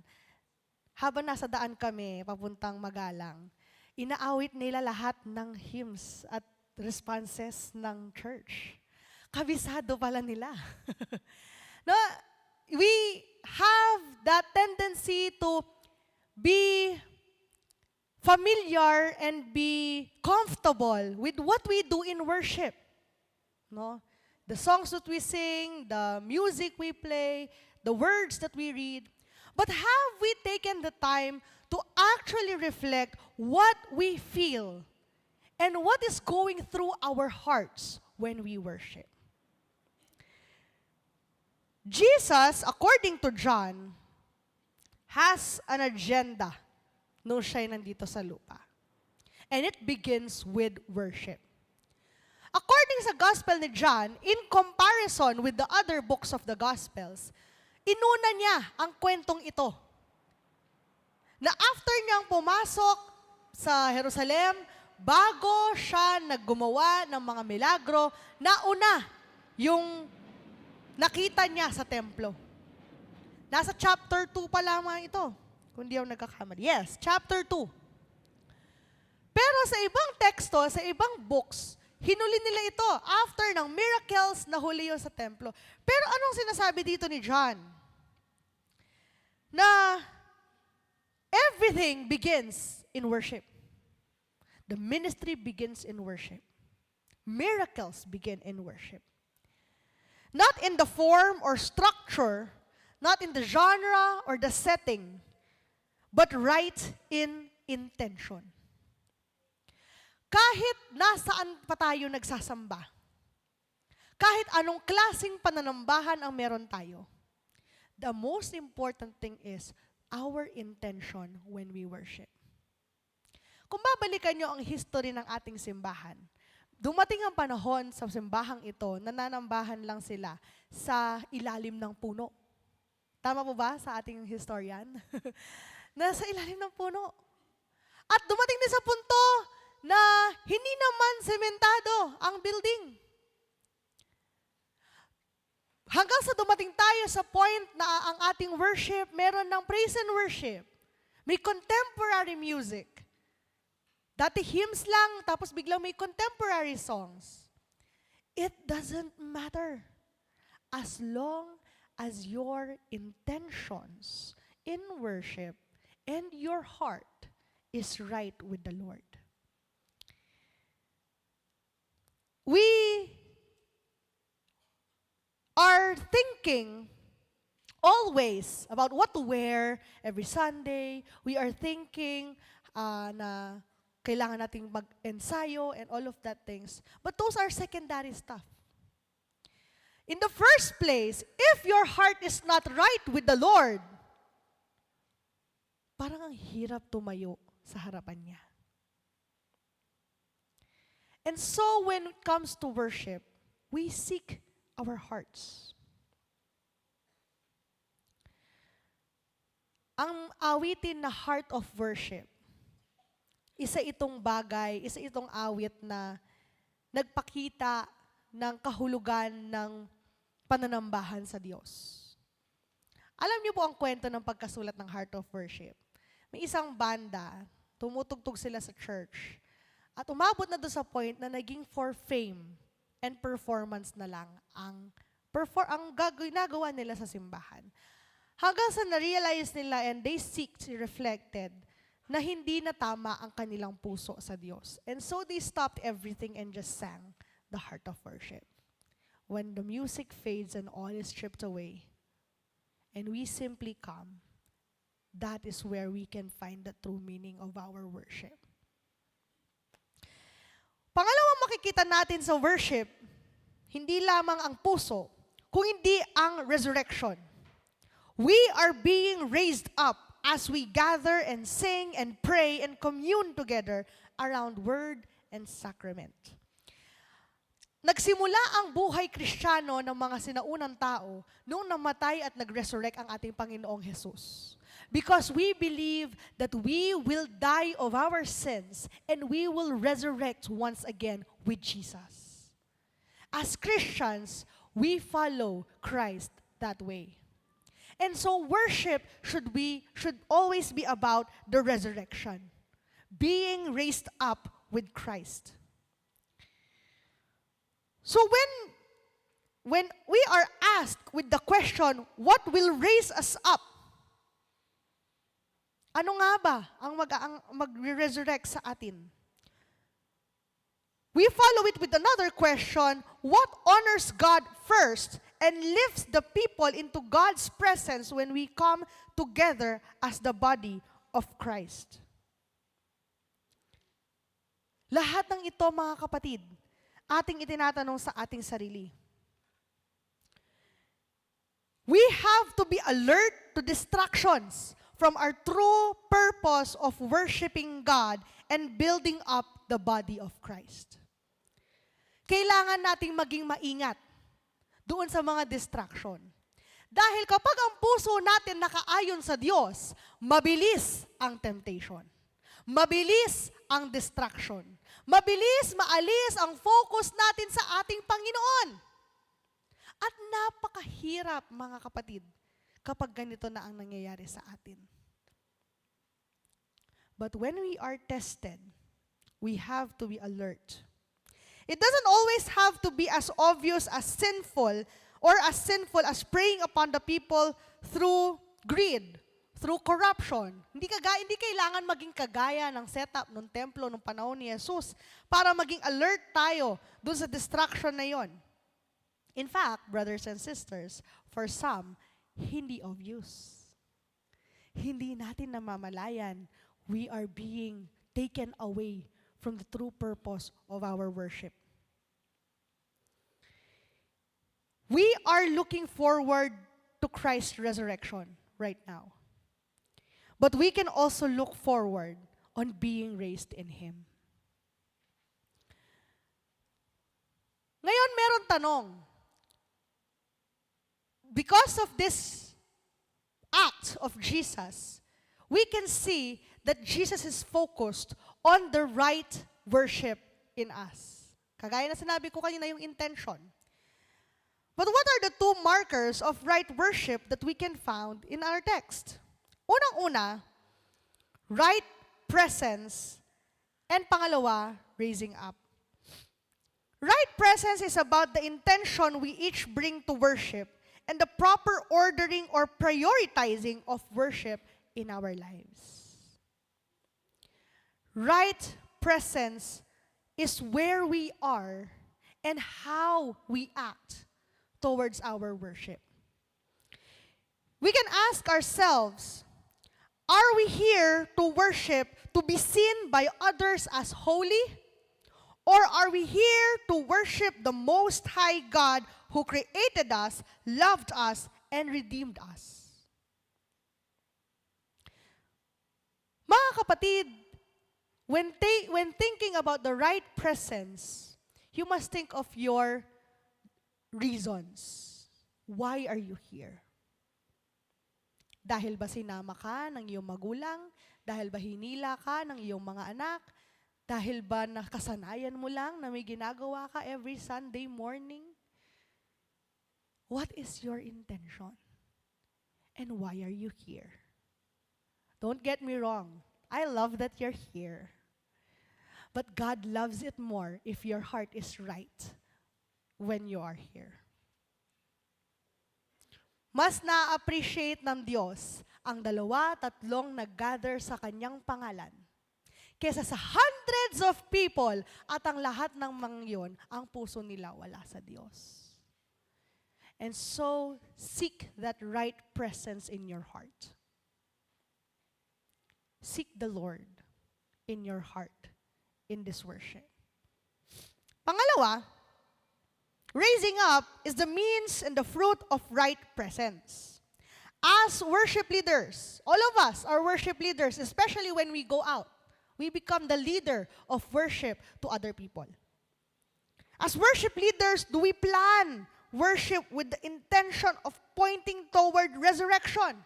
[SPEAKER 5] Habang nasa daan kami, papuntang Magalang, inaawit nila lahat ng hymns at responses ng church. Kabisado pala nila. No, we have that tendency to be familiar and be comfortable with what we do in worship. No? The songs that we sing, the music we play, the words that we read. But have we taken the time to actually reflect what we feel and what is going through our hearts when we worship? Jesus, according to John, has an agenda nung siya'y nandito sa lupa. And it begins with worship. According sa Gospel ni John, in comparison with the other books of the Gospels, inuna niya ang kwentong ito. Na after niyang pumasok sa Jerusalem, bago siya naggumawa ng mga milagro, nauna yung nakita niya sa templo. Nasa chapter 2 pa lamang ito, kung di ako nagkakamali. Yes, chapter 2. Pero sa ibang teksto, sa ibang books, hinuli nila ito after ng miracles na huli yun sa templo. Pero anong sinasabi dito ni John? Na everything begins in worship. The ministry begins in worship. Miracles begin in worship. Not in the form or structure, not in the genre or the setting, but right in intention. Kahit nasaan pa tayo nagsasamba, kahit anong klaseng pananambahan ang meron tayo, the most important thing is our intention when we worship. Kung babalikan nyo ang history ng ating simbahan, dumating ang panahon sa simbahang ito, nananambahan lang sila sa ilalim ng puno. Tama po ba sa ating historian? Nasa ilalim ng puno. At dumating din sa punto na hindi naman sementado ang building. Hanggang sa dumating tayo sa point na ang ating worship, meron ng praise and worship. May contemporary music. Dati hymns lang, tapos biglang may contemporary songs. It doesn't matter. As long as your intentions in worship and your heart is right with the Lord. We are thinking always about what to wear every Sunday. We are thinking na kailangan nating mag-ensayo and all of that things. But those are secondary stuff. In the first place, if your heart is not right with the Lord, parang ang hirap tumayo sa harapan niya. And so when it comes to worship, we seek our hearts. Ang awitin na heart of worship, isa itong bagay, isa itong awit na nagpakita ng kahulugan ng pananambahan sa Diyos. Alam niyo po ang kwento ng pagkasulat ng Heart of Worship. May isang banda, tumutugtog sila sa church, at umabot na doon sa point na naging for fame and performance na lang ang ginagawa nila sa simbahan. Hanggang sa na-realize nila and they reflected na hindi na tama ang kanilang puso sa Diyos. And so they stopped everything and just sang the Heart of Worship. When the music fades and all is stripped away, and we simply come, that is where we can find the true meaning of our worship. Pangalawang makikita natin sa worship, hindi lamang ang puso, kung hindi ang resurrection. We are being raised up as we gather and sing and pray and commune together around word and sacrament. Nagsimula ang buhay Kristiyano ng mga sinaunang tao noong namatay at nag-resurrect ang ating Panginoong Jesus. Because we believe that we will die of our sins and we will resurrect once again with Jesus. As Christians, we follow Christ that way. And so worship should always be about the resurrection, being raised up with Christ. So when we are asked with the question, what will raise us up? Ano nga ba ang mag-resurrect sa atin? We follow it with another question, what honors God first and lifts the people into God's presence when we come together as the body of Christ? Lahat ng ito, mga kapatid, ating itinatanong sa ating sarili. We have to be alert to distractions from our true purpose of worshiping God and building up the body of Christ. Kailangan nating maging maingat doon sa mga distraction. Dahil kapag ang puso natin nakaayon sa Diyos, mabilis ang temptation. Mabilis ang distraction. Mabilis maalis ang focus natin sa ating Panginoon. At napakahirap, mga kapatid, kapag ganito na ang nangyayari sa atin. But when we are tested, we have to be alert. It doesn't always have to be as obvious as sinful or as sinful as preying upon the people through greed, through corruption. Hindi kailangan maging kagaya ng setup ng templo nung panahon ni Jesus para maging alert tayo dun sa distraction na yon. In fact, brothers and sisters, for some, hindi obvious. Hindi natin namamalayan, we are being taken away from the true purpose of our worship. We are looking forward to Christ's resurrection right now. But we can also look forward on being raised in Him. Ngayon, meron tanong. Because of this act of Jesus, we can see that Jesus is focused on the right worship in us. Kagaya na sinabi ko kanina yung intention. But what are the two markers of right worship that we can find in our text? Unang-una, right presence, and pangalawa, raising up. Right presence is about the intention we each bring to worship and the proper ordering or prioritizing of worship in our lives. Right presence is where we are and how we act towards our worship. We can ask ourselves, are we here to worship to be seen by others as holy? Or are we here to worship the Most High God who created us, loved us, and redeemed us? Mga kapatid, when thinking about the right presence, you must think of your reasons. Why are you here? Dahil ba sinama ka ng iyong magulang? Dahil ba hinila ka ng iyong mga anak? Dahil ba nakasanayan mo lang na may ginagawa ka every Sunday morning? What is your intention? And why are you here? Don't get me wrong. I love that you're here. But God loves it more if your heart is right when you are here. Mas na-appreciate ng Diyos ang 2-3 nag-gather sa Kanyang pangalan kesa sa hundreds of people at ang lahat ng mangyon, ang puso nila wala sa Diyos. And so, seek that right presence in your heart. Seek the Lord in your heart in this worship. Pangalawa, raising up is the means and the fruit of right presence. As worship leaders, all of us are worship leaders, especially when we go out. We become the leader of worship to other people. As worship leaders, do we plan worship with the intention of pointing toward resurrection?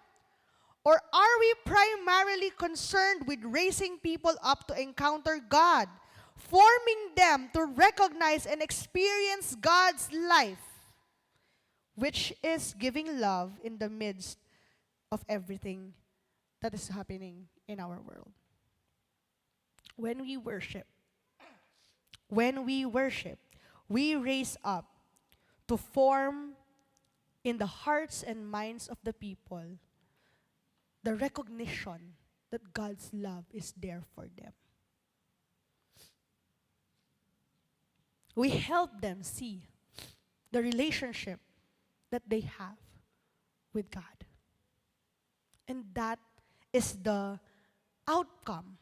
[SPEAKER 5] Or are we primarily concerned with raising people up to encounter God, forming them to recognize and experience God's life, which is giving love in the midst of everything that is happening in our world? When we worship, we raise up to form in the hearts and minds of the people the recognition that God's love is there for them. We help them see the relationship that they have with God. And that is the outcome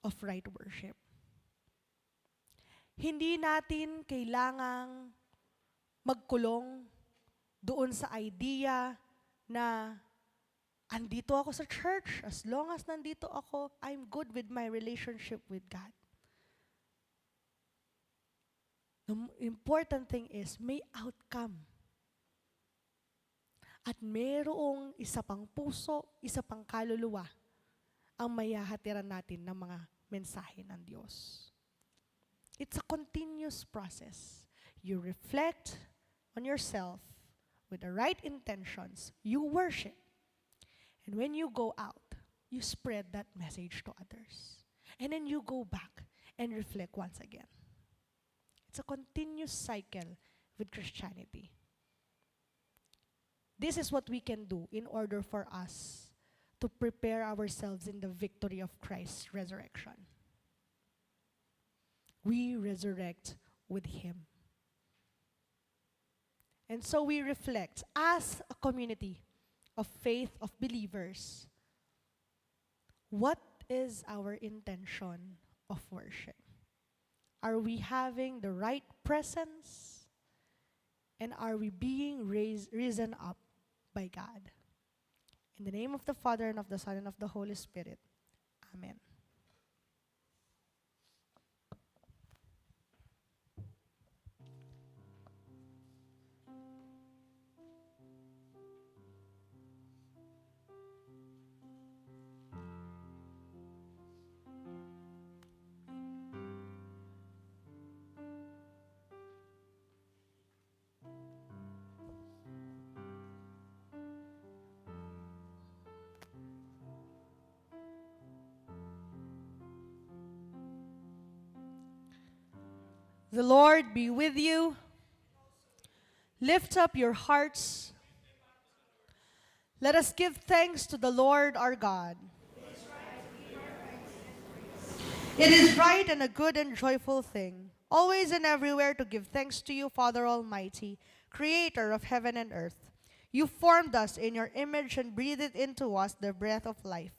[SPEAKER 5] of right worship. Hindi natin kailangang magkulong doon sa idea na andito ako sa church, as long as nandito ako, I'm good with my relationship with God. The important thing is, may outcome. At mayroong isa pang puso, isa pang kaluluwa ang mayahatiran natin ng mga mensahe ng Diyos. It's a continuous process. You reflect on yourself with the right intentions. You worship. And when you go out, you spread that message to others. And then you go back and reflect once again. It's a continuous cycle with Christianity. This is what we can do in order for us to prepare ourselves in the victory of Christ's resurrection. We resurrect with Him. And so we reflect as a community of faith, of believers, what is our intention of worship? Are we having the right presence? And are we being risen up by God? In the name of the Father, and of the Son, and of the Holy Spirit. Amen. The Lord be with you. Lift up your hearts. Let us give thanks to the Lord our God. It is right and a good and joyful thing, always and everywhere to give thanks to you, Father Almighty, Creator of heaven and earth. You formed us in your image and breathed into us the breath of life.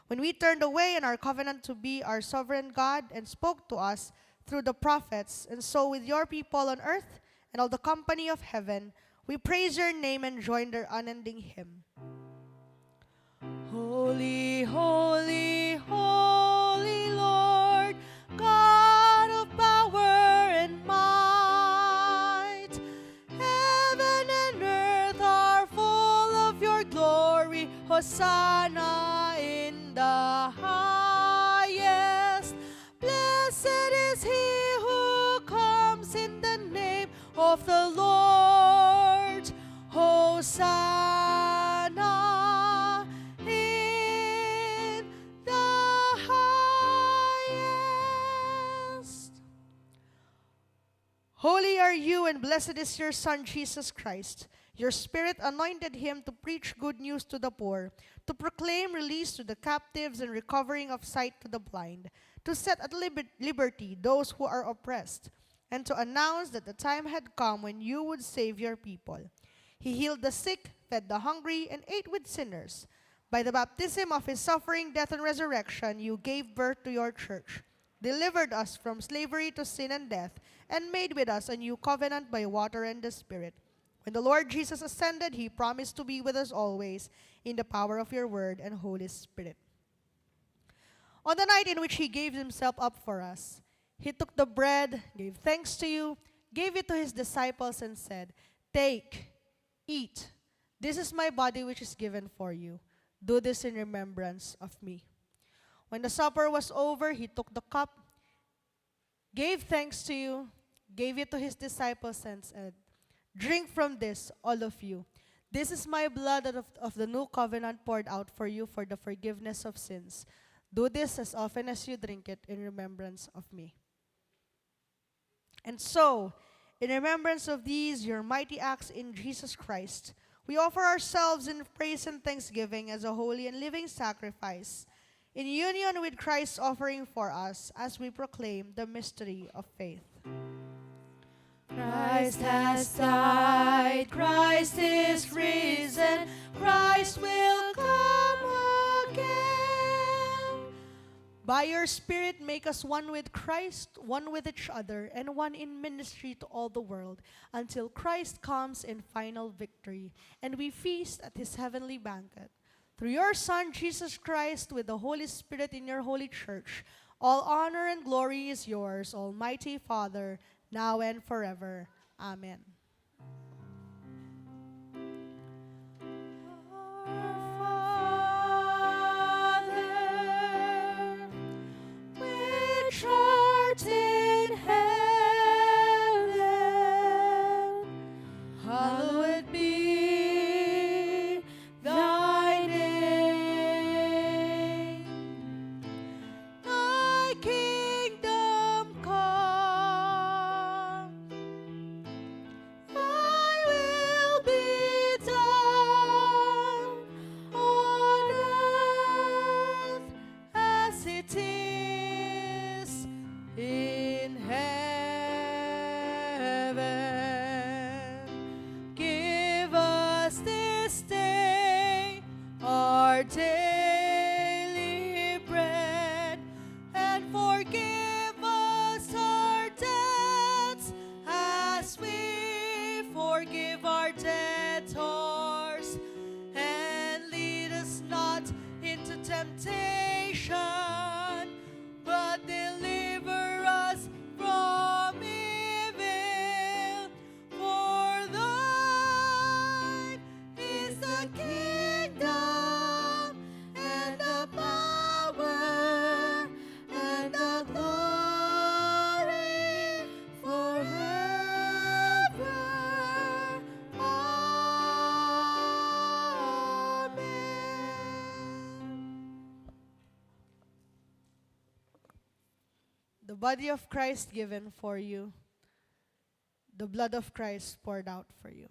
[SPEAKER 5] When we turned away in our covenant to be our sovereign God and spoke to us through the prophets, and so with your people on earth and all the company of heaven, we praise your name and join their unending hymn. Holy, holy, holy Lord, God of power and might, heaven and earth are full of your glory. Hosanna in the highest. Blessed is he who comes in the name of the Lord. Hosanna in the highest. Holy are you, and blessed is your Son, Jesus Christ. Your Spirit anointed him to preach good news to the poor, to proclaim release to the captives and recovering of sight to the blind, to set at liberty those who are oppressed, and to announce that the time had come when you would save your people. He healed the sick, fed the hungry, and ate with sinners. By the baptism of his suffering, death, and resurrection, you gave birth to your church, delivered us from slavery to sin and death, and made with us a new covenant by water and the Spirit. When the Lord Jesus ascended, he promised to be with us always in the power of your word and Holy Spirit. On the night in which he gave himself up for us, he took the bread, gave thanks to you, gave it to his disciples, and said, "Take, eat. This is my body which is given for you. Do this in remembrance of me." When the supper was over, he took the cup, gave thanks to you, gave it to his disciples, and said, "Drink from this, all of you. This is my blood of the new covenant poured out for you for the forgiveness of sins. Do this as often as you drink it in remembrance of me." And so, in remembrance of these, your mighty acts in Jesus Christ, we offer ourselves in praise and thanksgiving as a holy and living sacrifice, in union with Christ's offering for us, as we proclaim the mystery of faith. Christ has died, Christ is risen, Christ will come again. By your Spirit, make us one with Christ, one with each other, and one in ministry to all the world, until Christ comes in final victory, and we feast at his heavenly banquet. Through your Son, Jesus Christ, with the Holy Spirit in your holy church, all honor and glory is yours, Almighty Father, now and forever. Amen. Our Father, which art in heaven, hallowed be thy name. Thy kingdom come, thy will be done on earth as it is in heaven. Give us this day our daily bread, and forgive us our debts as we forgive our debtors. And lead us not into temptation, but deliver us from evil. For thine is the kingdom and the power and the glory forever. Amen. The body of Christ given for you, the blood of Christ poured out for you.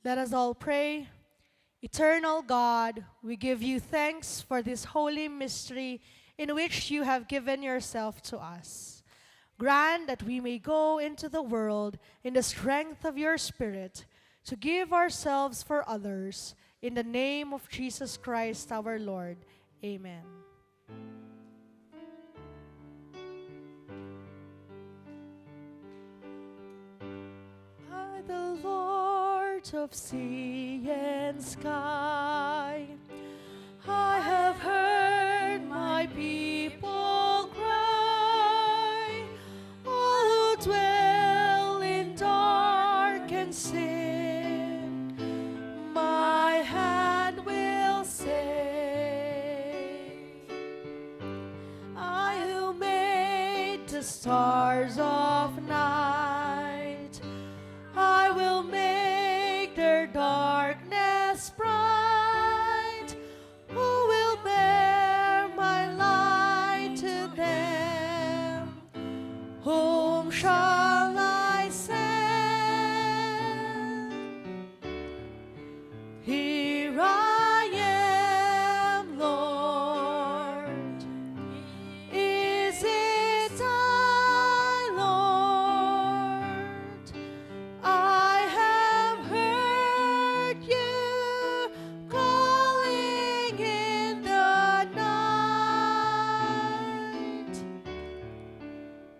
[SPEAKER 5] Let us all pray. Eternal God, we give you thanks for this holy mystery in which you have given yourself to us. Grant that we may go into the world in the strength of your Spirit to give ourselves for others. In the name of Jesus Christ our Lord. Amen. By the Lord of sea and sky, I have heard my people cry, all who dwell in dark and sin, my hand will save. I who made the stars of night, I will make their darkness bright. Who will bear my light to them? Whom shall I send? Here I am, Lord. Is it I, Lord? I have heard you calling in the night.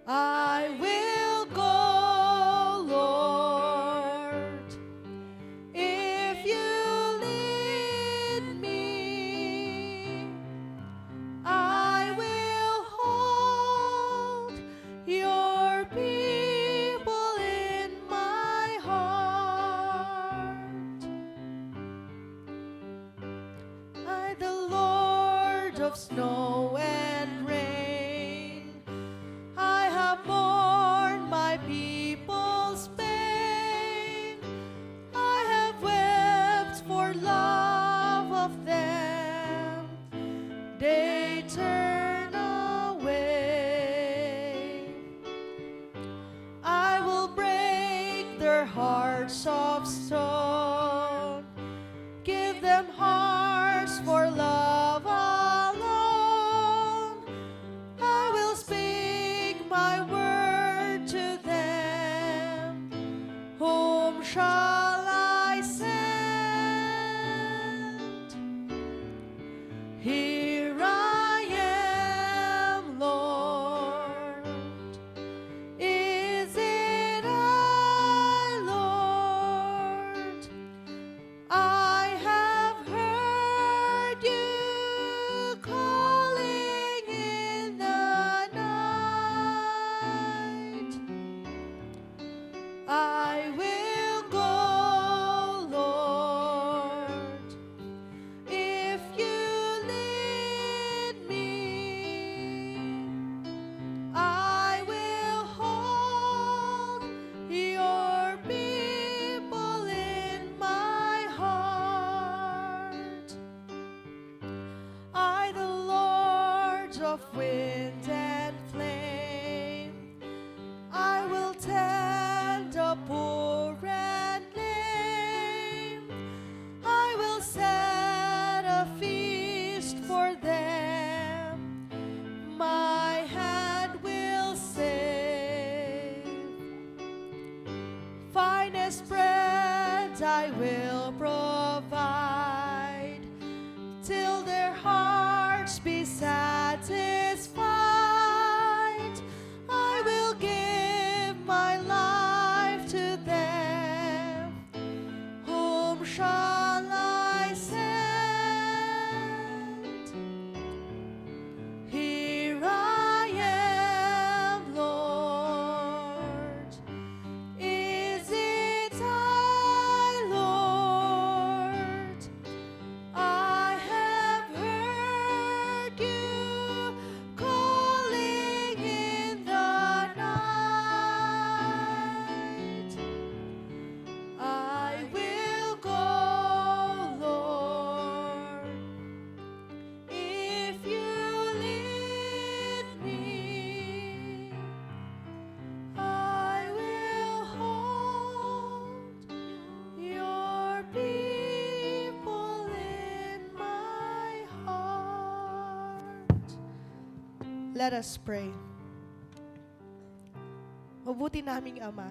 [SPEAKER 5] I will go, Lord, if you lead me. I will hold your people in my heart. I, the Lord of snow and rain, I have borne my people's pain. I have wept for love of them. They turn away. I will break their hearts of stone, give them hearts for love alone. I will speak my word to them. Whom shall I send? Here I am, Lord. Is it I, Lord? I have heard you calling in the night. I will go, Lord, if you lead me. I will hold your people in my heart. I, the Lord of wind and flame, I will tend the poor and lame. I will set a feast for them. My hand will save. Finest bread I will provide, till their hearts be satisfied. Let us pray. Mabuti naming Ama,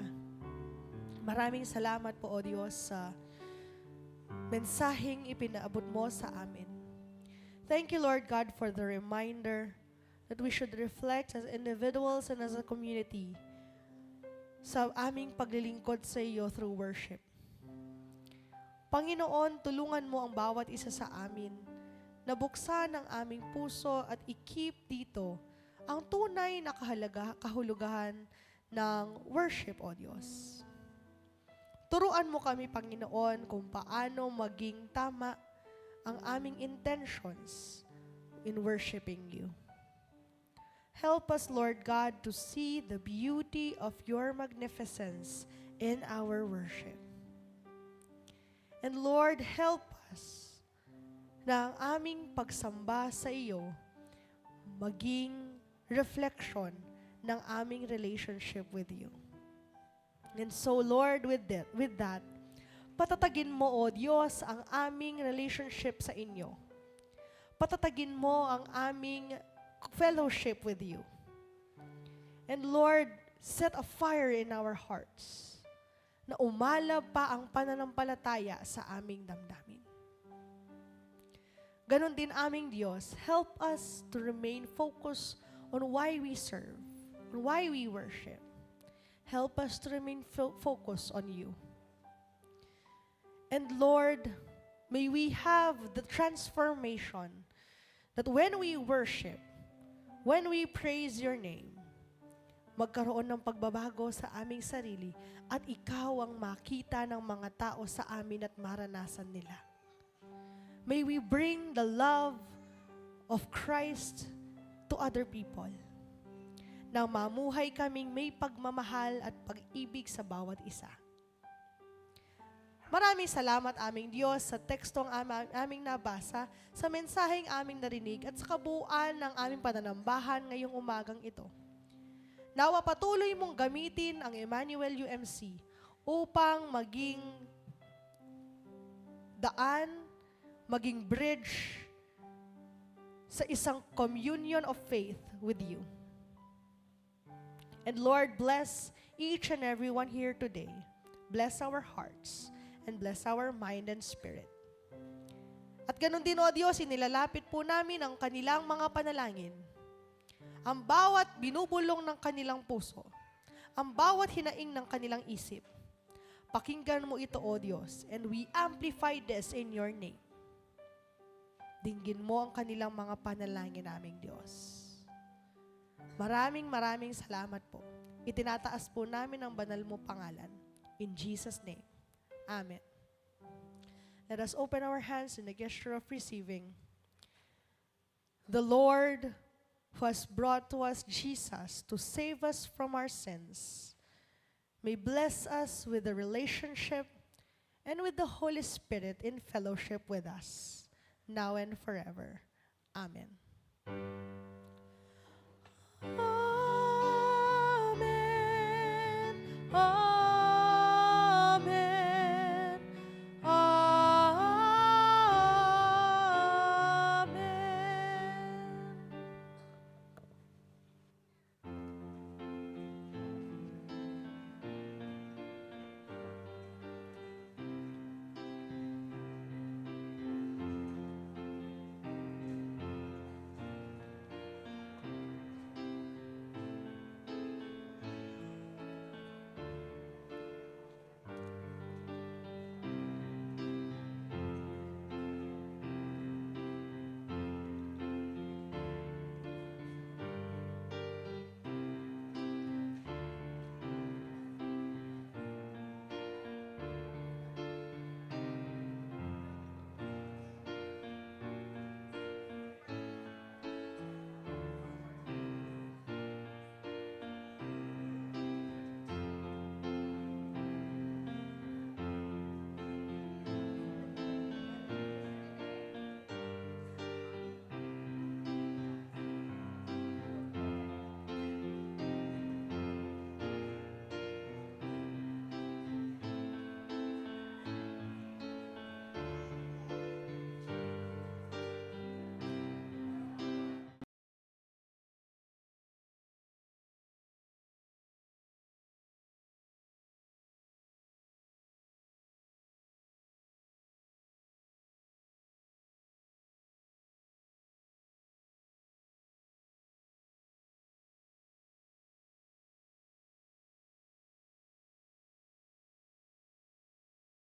[SPEAKER 5] maraming salamat po, O Diyos, sa mensaheng ipinaabot mo sa amin. Thank you, Lord God, for the reminder that we should reflect as individuals and as a community sa aming paglilingkod sa iyo through worship. Panginoon, tulungan mo ang bawat isa sa amin na buksan ang aming puso at i-keep dito ang tunay na kahulugahan ng worship, O Diyos. Turuan mo kami, Panginoon, kung paano maging tama ang aming intentions in worshiping you. Help us, Lord God, to see the beauty of your magnificence in our worship. And Lord, help us na ang aming pagsamba sa iyo maging reflection ng aming relationship with you. And so, Lord, with that, patatagin mo, O Diyos, ang aming relationship sa inyo. Patatagin mo ang aming fellowship with you. And Lord, set a fire in our hearts na umalab pa ang pananampalataya sa aming damdamin. Ganon din aming Diyos, help us to remain focused on why we serve, on why we worship. Help us to remain focused on you. And Lord, may we have the transformation that when we worship, when we praise your name, magkaroon ng pagbabago sa aming sarili at ikaw ang makita ng mga tao sa amin at maranasan nila. May we bring the love of Christ to other people. Na mamuhay kaming may pagmamahal at pag-ibig sa bawat isa. Maraming salamat aming Diyos sa tekstong aming nabasa, sa mensaheng aming narinig at sa kabuuan ng aming pananambahan ngayong umagang ito. Nawa patuloy mong gamitin ang Emmanuel UMC upang maging daan, maging bridge sa isang communion of faith with you. And Lord, bless each and everyone here today. Bless our hearts and bless our mind and spirit. At ganun din, O Diyos, inilalapit po namin ang kanilang mga panalangin. Ang bawat binubulong ng kanilang puso, ang bawat hinaing ng kanilang isip. Pakinggan mo ito, O Diyos, and we amplify this in your name. Dinggin mo ang kanilang mga panalangin naming Diyos. Maraming salamat po. Itinataas po namin ang banal mo pangalan. In Jesus' name. Amen. Let us open our hands in the gesture of receiving. The Lord who has brought to us Jesus to save us from our sins may bless us with a relationship and with the Holy Spirit in fellowship with us, now and forever. Amen.